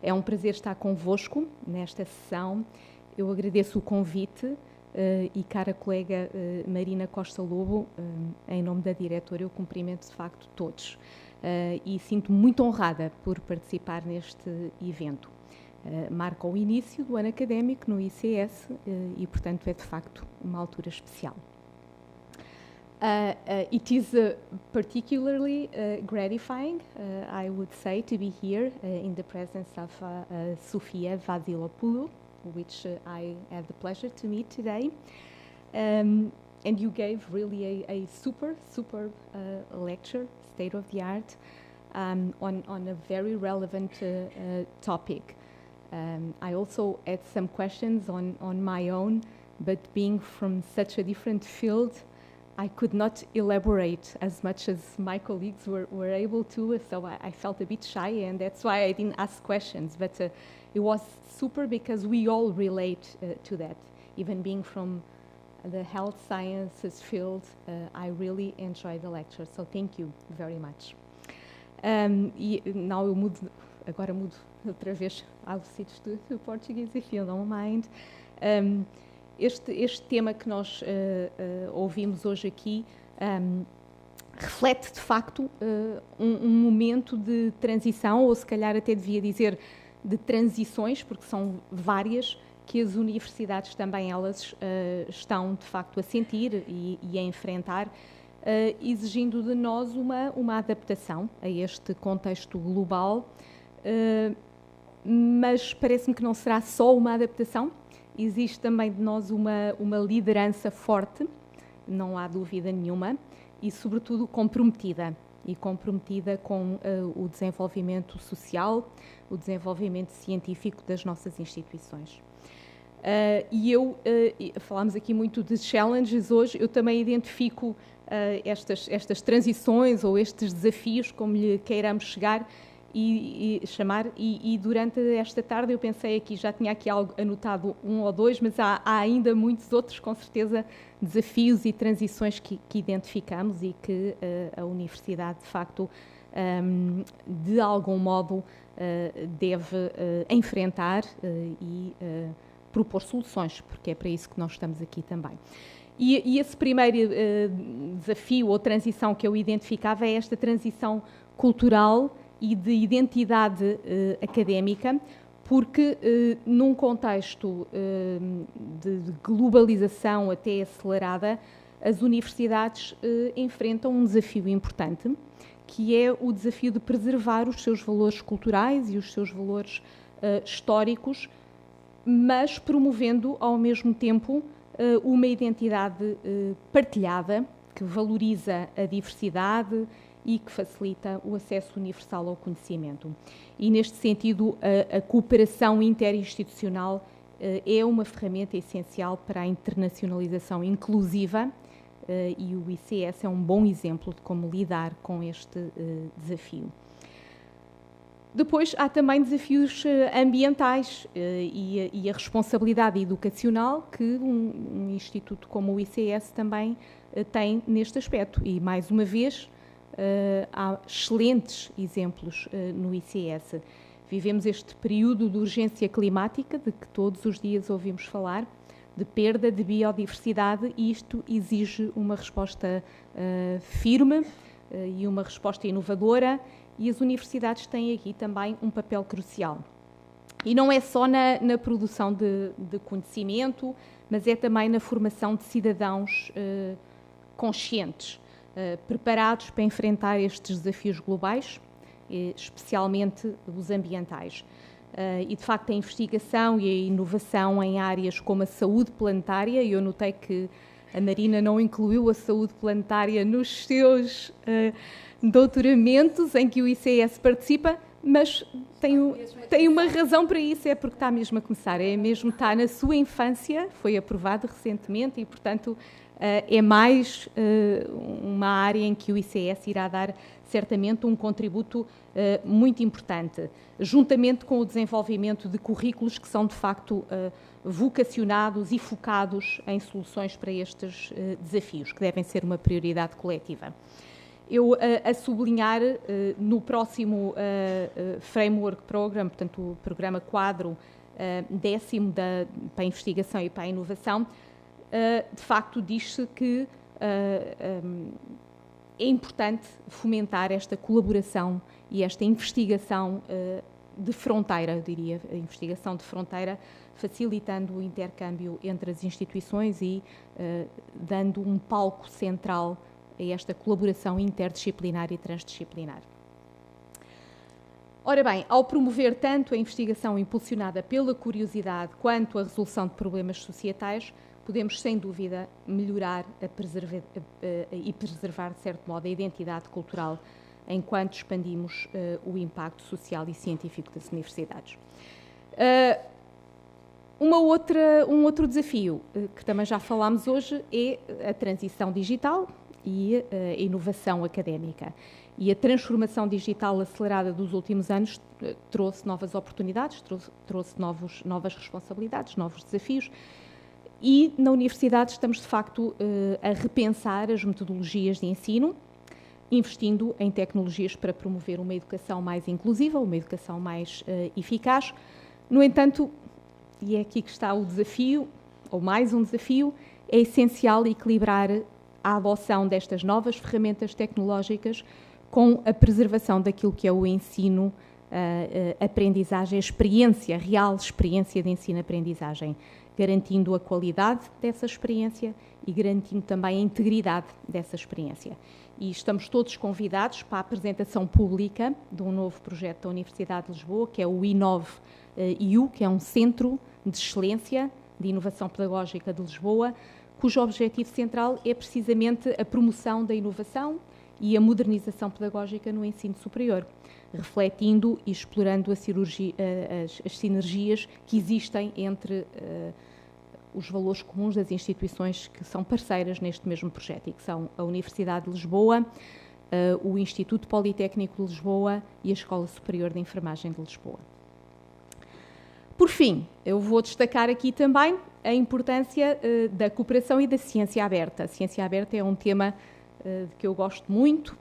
É um prazer estar convosco nesta sessão. Eu agradeço o convite e, cara colega Marina Costa Lobo, em nome da diretora, eu cumprimento de facto todos. E sinto-me muito honrada por participar neste evento. Marca o início do ano académico no ICS e, portanto, é de facto uma altura especial. It is particularly gratifying, I would say, to be here in the presence of Sofia Vasilopoulou, which I had the pleasure to meet today. And you gave really a super lecture, state of the art, on a very relevant topic. I also had some questions on my own, but being from such a different field, I could not elaborate as much as my colleagues were able to, so I felt a bit shy, and that's why I didn't ask questions. But it was super because we all relate to that, even being from the health sciences field, I really enjoyed the lecture, so thank you very much. Now agora mudo outra vez ao switch to Portuguese, if you don't mind. Este tema que nós ouvimos hoje aqui reflete, de facto, um momento de transição, ou se calhar até devia dizer de transições, porque são várias, que as universidades também elas estão, de facto, a sentir e a enfrentar, exigindo de nós uma adaptação a este contexto global, mas parece-me que não será só uma adaptação, existe também de nós uma liderança forte, não há dúvida nenhuma, e sobretudo comprometida com o desenvolvimento social, o desenvolvimento científico das nossas instituições. Falámos aqui muito de challenges hoje, eu também identifico estas transições ou estes desafios, como lhe queiramos chamar, e durante esta tarde eu pensei aqui, já tinha aqui algo anotado, 1 ou 2, mas há ainda muitos outros, com certeza, desafios e transições que identificamos e que a universidade, de facto, de algum modo deve enfrentar e propor soluções, porque é para isso que nós estamos aqui também. E esse primeiro desafio ou transição que eu identificava é esta transição cultural e de identidade académica, porque num contexto de globalização até acelerada, as universidades enfrentam um desafio importante, que é o desafio de preservar os seus valores culturais e os seus valores históricos, mas promovendo ao mesmo tempo uma identidade partilhada, que valoriza a diversidade e que facilita o acesso universal ao conhecimento. E, neste sentido, a cooperação interinstitucional é uma ferramenta essencial para a internacionalização inclusiva e o ICS é um bom exemplo de como lidar com este desafio. Depois, há também desafios ambientais e a responsabilidade educacional que um instituto como o ICS também tem neste aspecto. E, mais uma vez, há excelentes exemplos no ICS. Vivemos este período de urgência climática, de que todos os dias ouvimos falar, de perda de biodiversidade, e isto exige uma resposta firme e uma resposta inovadora, e as universidades têm aqui também um papel crucial. E não é só na produção de conhecimento, mas é também na formação de cidadãos conscientes, preparados para enfrentar estes desafios globais, especialmente os ambientais. E, de facto, a investigação e a inovação em áreas como a saúde planetária, e eu notei que a Marina não incluiu a saúde planetária nos seus doutoramentos em que o ICS participa, mas tem uma razão para isso, é porque está mesmo a começar, está na sua infância, foi aprovado recentemente e, portanto, é mais uma área em que o ICS irá dar certamente um contributo muito importante, juntamente com o desenvolvimento de currículos que são, de facto, vocacionados e focados em soluções para estes desafios, que devem ser uma prioridade coletiva. Eu, a sublinhar, no próximo Framework Program, portanto, o programa quadro 10º para a investigação e para a inovação, de facto, diz-se que é importante fomentar esta colaboração e esta investigação de fronteira, eu diria, a investigação de fronteira, facilitando o intercâmbio entre as instituições e dando um palco central a esta colaboração interdisciplinar e transdisciplinar. Ora bem, ao promover tanto a investigação impulsionada pela curiosidade quanto a resolução de problemas societais, podemos, sem dúvida, melhorar e preservar, de certo modo, a identidade cultural enquanto expandimos o impacto social e científico das universidades. Um outro desafio, que também já falámos hoje, é a transição digital e a inovação académica. E a transformação digital acelerada dos últimos anos trouxe novas oportunidades, trouxe novas responsabilidades, novos desafios, E na universidade estamos, de facto, a repensar as metodologias de ensino, investindo em tecnologias para promover uma educação mais inclusiva, uma educação mais eficaz. No entanto, e é aqui que está o desafio, ou mais um desafio, é essencial equilibrar a adoção destas novas ferramentas tecnológicas com a preservação daquilo que é o ensino, a aprendizagem, a experiência, a real experiência de ensino-aprendizagem, garantindo a qualidade dessa experiência e garantindo também a integridade dessa experiência. E estamos todos convidados para a apresentação pública de um novo projeto da Universidade de Lisboa, que é o InnovEU, que é um centro de excelência de inovação pedagógica de Lisboa, cujo objetivo central é precisamente a promoção da inovação e a modernização pedagógica no ensino superior, refletindo e explorando as sinergias que existem entre os valores comuns das instituições que são parceiras neste mesmo projeto, e que são a Universidade de Lisboa, o Instituto Politécnico de Lisboa e a Escola Superior de Enfermagem de Lisboa. Por fim, eu vou destacar aqui também a importância da cooperação e da ciência aberta. A ciência aberta é um tema que eu gosto muito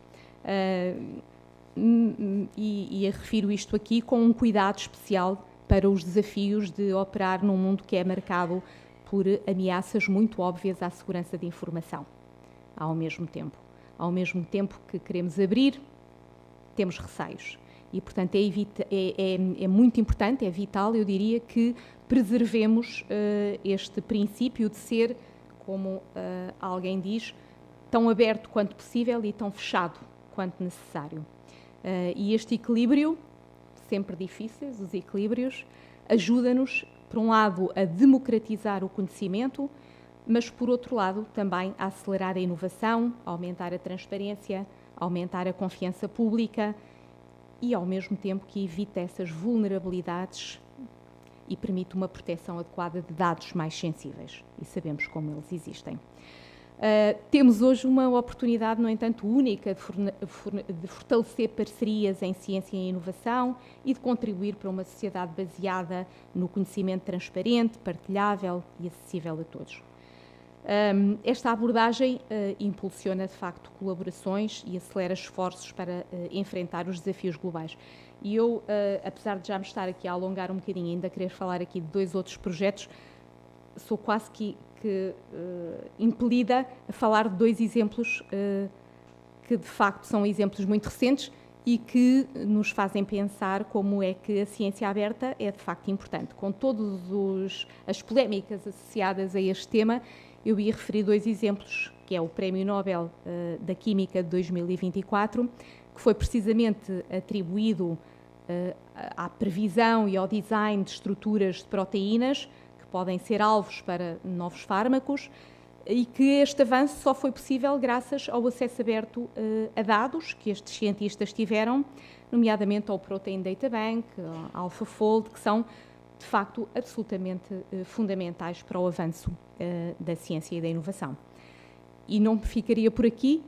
e refiro isto aqui com um cuidado especial para os desafios de operar num mundo que é marcado por ameaças muito óbvias à segurança de informação. Ao mesmo tempo que queremos abrir, temos receios. E, portanto, é muito importante, é vital, eu diria, que preservemos este princípio de ser, como alguém diz, tão aberto quanto possível e tão fechado quanto necessário. E este equilíbrio, sempre difíceis, os equilíbrios, ajuda-nos, por um lado, a democratizar o conhecimento, mas, por outro lado, também a acelerar a inovação, a aumentar a transparência, a aumentar a confiança pública e, ao mesmo tempo, que evita essas vulnerabilidades e permite uma proteção adequada de dados mais sensíveis. E sabemos como eles existem. Temos hoje uma oportunidade, no entanto, única de fortalecer parcerias em ciência e inovação e de contribuir para uma sociedade baseada no conhecimento transparente, partilhável e acessível a todos. Esta abordagem impulsiona, de facto, colaborações e acelera esforços para enfrentar os desafios globais. E eu, apesar de já me estar aqui a alongar um bocadinho, ainda querer falar aqui de 2 outros projetos, sou quase que impelida a falar de 2 exemplos que, de facto, são exemplos muito recentes e que nos fazem pensar como é que a ciência aberta é, de facto, importante. Com todas as polémicas associadas a este tema, eu ia referir 2 exemplos, que é o Prémio Nobel da Química de 2024, que foi precisamente atribuído à previsão e ao design de estruturas de proteínas que podem ser alvos para novos fármacos, e que este avanço só foi possível graças ao acesso aberto a dados que estes cientistas tiveram, nomeadamente ao Protein Data Bank, ao AlphaFold, que são, de facto, absolutamente fundamentais para o avanço da ciência e da inovação. E não ficaria por aqui,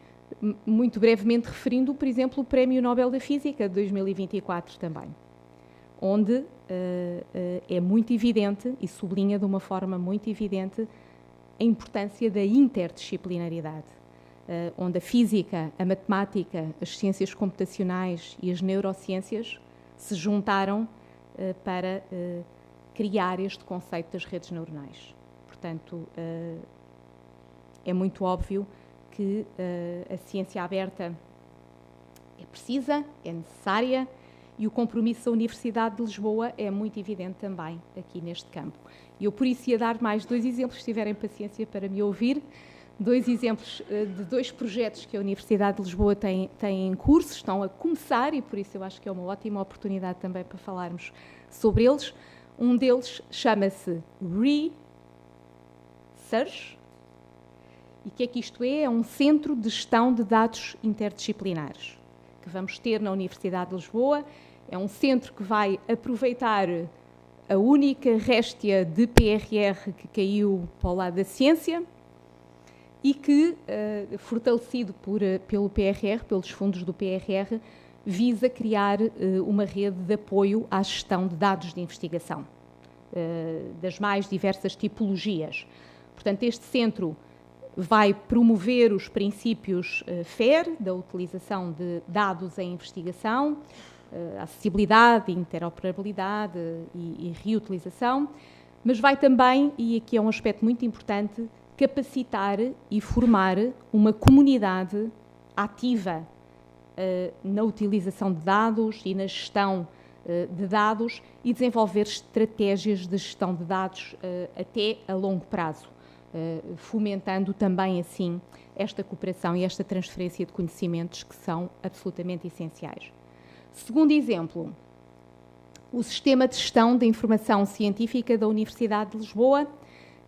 muito brevemente referindo, por exemplo, o Prémio Nobel da Física de 2024 também, onde é muito evidente, e sublinha de uma forma muito evidente, a importância da interdisciplinaridade, onde a física, a matemática, as ciências computacionais e as neurociências se juntaram para criar este conceito das redes neuronais. Portanto, é muito óbvio que a ciência aberta é precisa, é necessária, e o compromisso da Universidade de Lisboa é muito evidente também aqui neste campo. E eu, por isso, ia dar mais 2 exemplos, se tiverem paciência para me ouvir, 2 exemplos de 2 projetos que a Universidade de Lisboa tem em curso, estão a começar, e por isso eu acho que é uma ótima oportunidade também para falarmos sobre eles. Um deles chama-se Research. E o que é que isto é? É um centro de gestão de dados interdisciplinares que vamos ter na Universidade de Lisboa. É um centro que vai aproveitar a única réstia de PRR que caiu para o lado da ciência e que, fortalecido pelo PRR, pelos fundos do PRR, visa criar uma rede de apoio à gestão de dados de investigação, das mais diversas tipologias. Portanto, este centro vai promover os princípios FAIR, da utilização de dados em investigação, acessibilidade, interoperabilidade e reutilização, mas vai também, e aqui é um aspecto muito importante, capacitar e formar uma comunidade ativa na utilização de dados e na gestão de dados e desenvolver estratégias de gestão de dados até a longo prazo, fomentando também, assim, esta cooperação e esta transferência de conhecimentos que são absolutamente essenciais. Segundo exemplo, o Sistema de Gestão da Informação Científica da Universidade de Lisboa,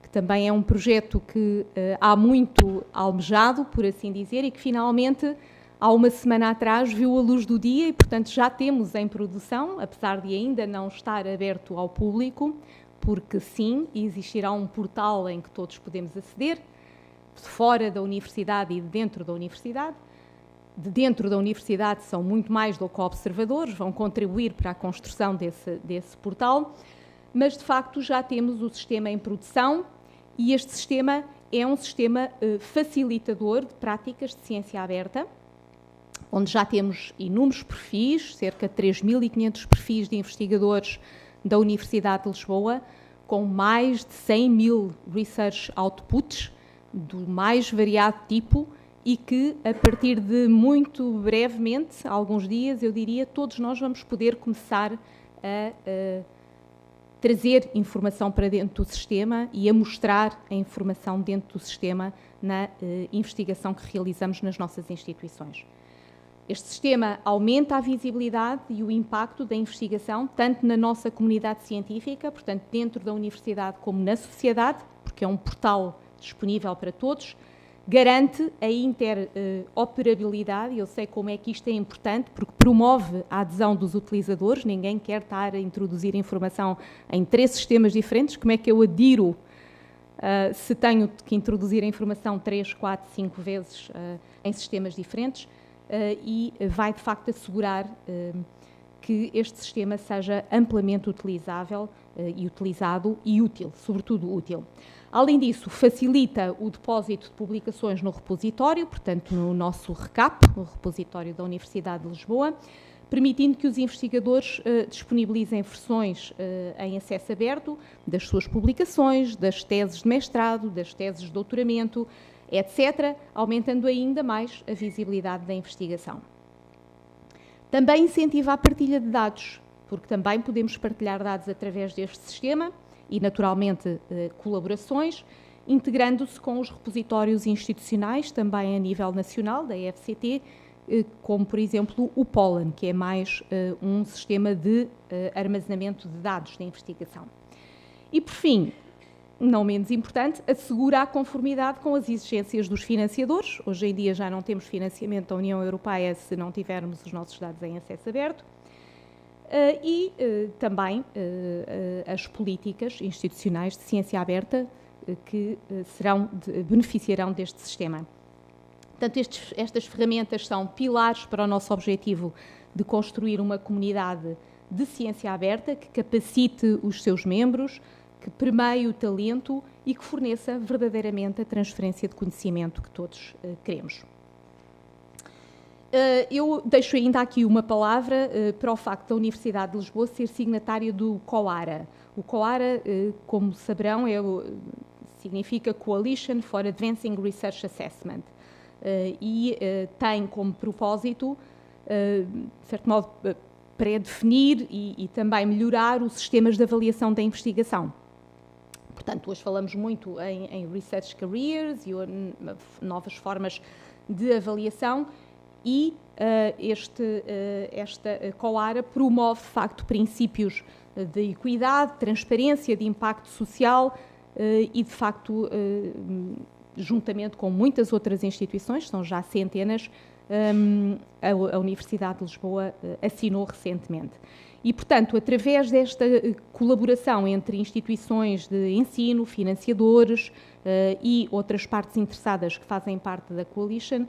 que também é um projeto que há muito almejado, por assim dizer, e que finalmente, há uma semana atrás, viu a luz do dia e, portanto, já temos em produção, apesar de ainda não estar aberto ao público, porque sim, existirá um portal em que todos podemos aceder, de fora da universidade e de dentro da universidade. De dentro da universidade são muito mais do que observadores, vão contribuir para a construção desse portal, mas de facto já temos o sistema em produção e este sistema é um sistema facilitador de práticas de ciência aberta, onde já temos inúmeros perfis, cerca de 3.500 perfis de investigadores da Universidade de Lisboa, com mais de 100.000 research outputs do mais variado tipo, e que, a partir de muito brevemente, alguns dias, eu diria, todos nós vamos poder começar a trazer informação para dentro do sistema e a mostrar a informação dentro do sistema na investigação que realizamos nas nossas instituições. Este sistema aumenta a visibilidade e o impacto da investigação, tanto na nossa comunidade científica, portanto, dentro da universidade, como na sociedade, porque é um portal disponível para todos, garante a interoperabilidade, e eu sei como é que isto é importante, porque promove a adesão dos utilizadores, ninguém quer estar a introduzir informação em 3 sistemas diferentes, como é que eu adiro se tenho que introduzir a informação 3, 4, 5 vezes em sistemas diferentes, e vai de facto assegurar que este sistema seja amplamente utilizável e utilizado e útil, sobretudo útil. Além disso, facilita o depósito de publicações no repositório, portanto, no nosso RECAP, o repositório da Universidade de Lisboa, permitindo que os investigadores disponibilizem versões em acesso aberto das suas publicações, das teses de mestrado, das teses de doutoramento, etc., aumentando ainda mais a visibilidade da investigação. Também incentiva a partilha de dados, porque também podemos partilhar dados através deste sistema, e, naturalmente, colaborações, integrando-se com os repositórios institucionais, também a nível nacional, da EFCT, como, por exemplo, o Pollen, que é mais um sistema de armazenamento de dados de investigação. E, por fim, não menos importante, assegura a conformidade com as exigências dos financiadores. Hoje em dia já não temos financiamento da União Europeia se não tivermos os nossos dados em acesso aberto. E também as políticas institucionais de ciência aberta que beneficiarão deste sistema. Portanto, estas ferramentas são pilares para o nosso objetivo de construir uma comunidade de ciência aberta que capacite os seus membros, que permeie o talento e que forneça verdadeiramente a transferência de conhecimento que todos queremos. Eu deixo ainda aqui uma palavra para o facto da Universidade de Lisboa ser signatária do COARA. O COARA, como saberão, significa Coalition for Advancing Research Assessment e tem como propósito, de certo modo, pré-definir e também melhorar os sistemas de avaliação da investigação. Portanto, hoje falamos muito em Research Careers e novas formas de avaliação, e esta COARA promove, de facto, princípios de equidade, transparência, de impacto social e, de facto, juntamente com muitas outras instituições, são já centenas, a Universidade de Lisboa assinou recentemente. E, portanto, através desta colaboração entre instituições de ensino, financiadores e outras partes interessadas que fazem parte da Coalition,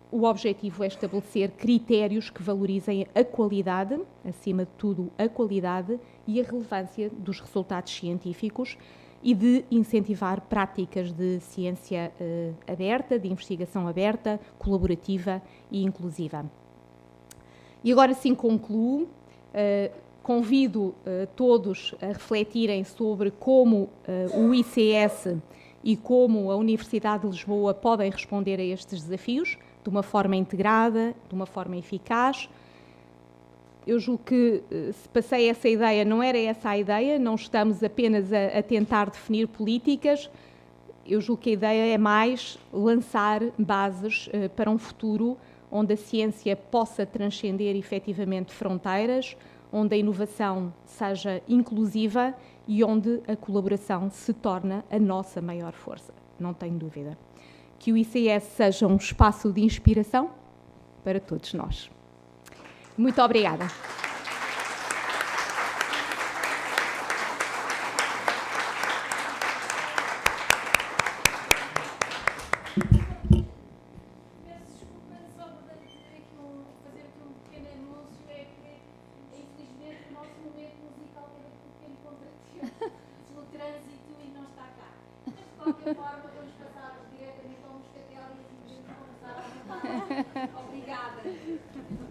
o objetivo é estabelecer critérios que valorizem a qualidade, acima de tudo a qualidade e a relevância dos resultados científicos, e de incentivar práticas de ciência aberta, de investigação aberta, colaborativa e inclusiva. E agora sim concluo. Convido todos a refletirem sobre como o ICS e como a Universidade de Lisboa podem responder a estes desafios de uma forma integrada, de uma forma eficaz. Eu julgo que, se passei essa ideia, não era essa a ideia, não estamos apenas a tentar definir políticas. Eu julgo que a ideia é mais lançar bases para um futuro onde a ciência possa transcender efetivamente fronteiras, onde a inovação seja inclusiva e onde a colaboração se torna a nossa maior força, não tenho dúvida. Que o ICS seja um espaço de inspiração para todos nós. Muito obrigada. Obrigada.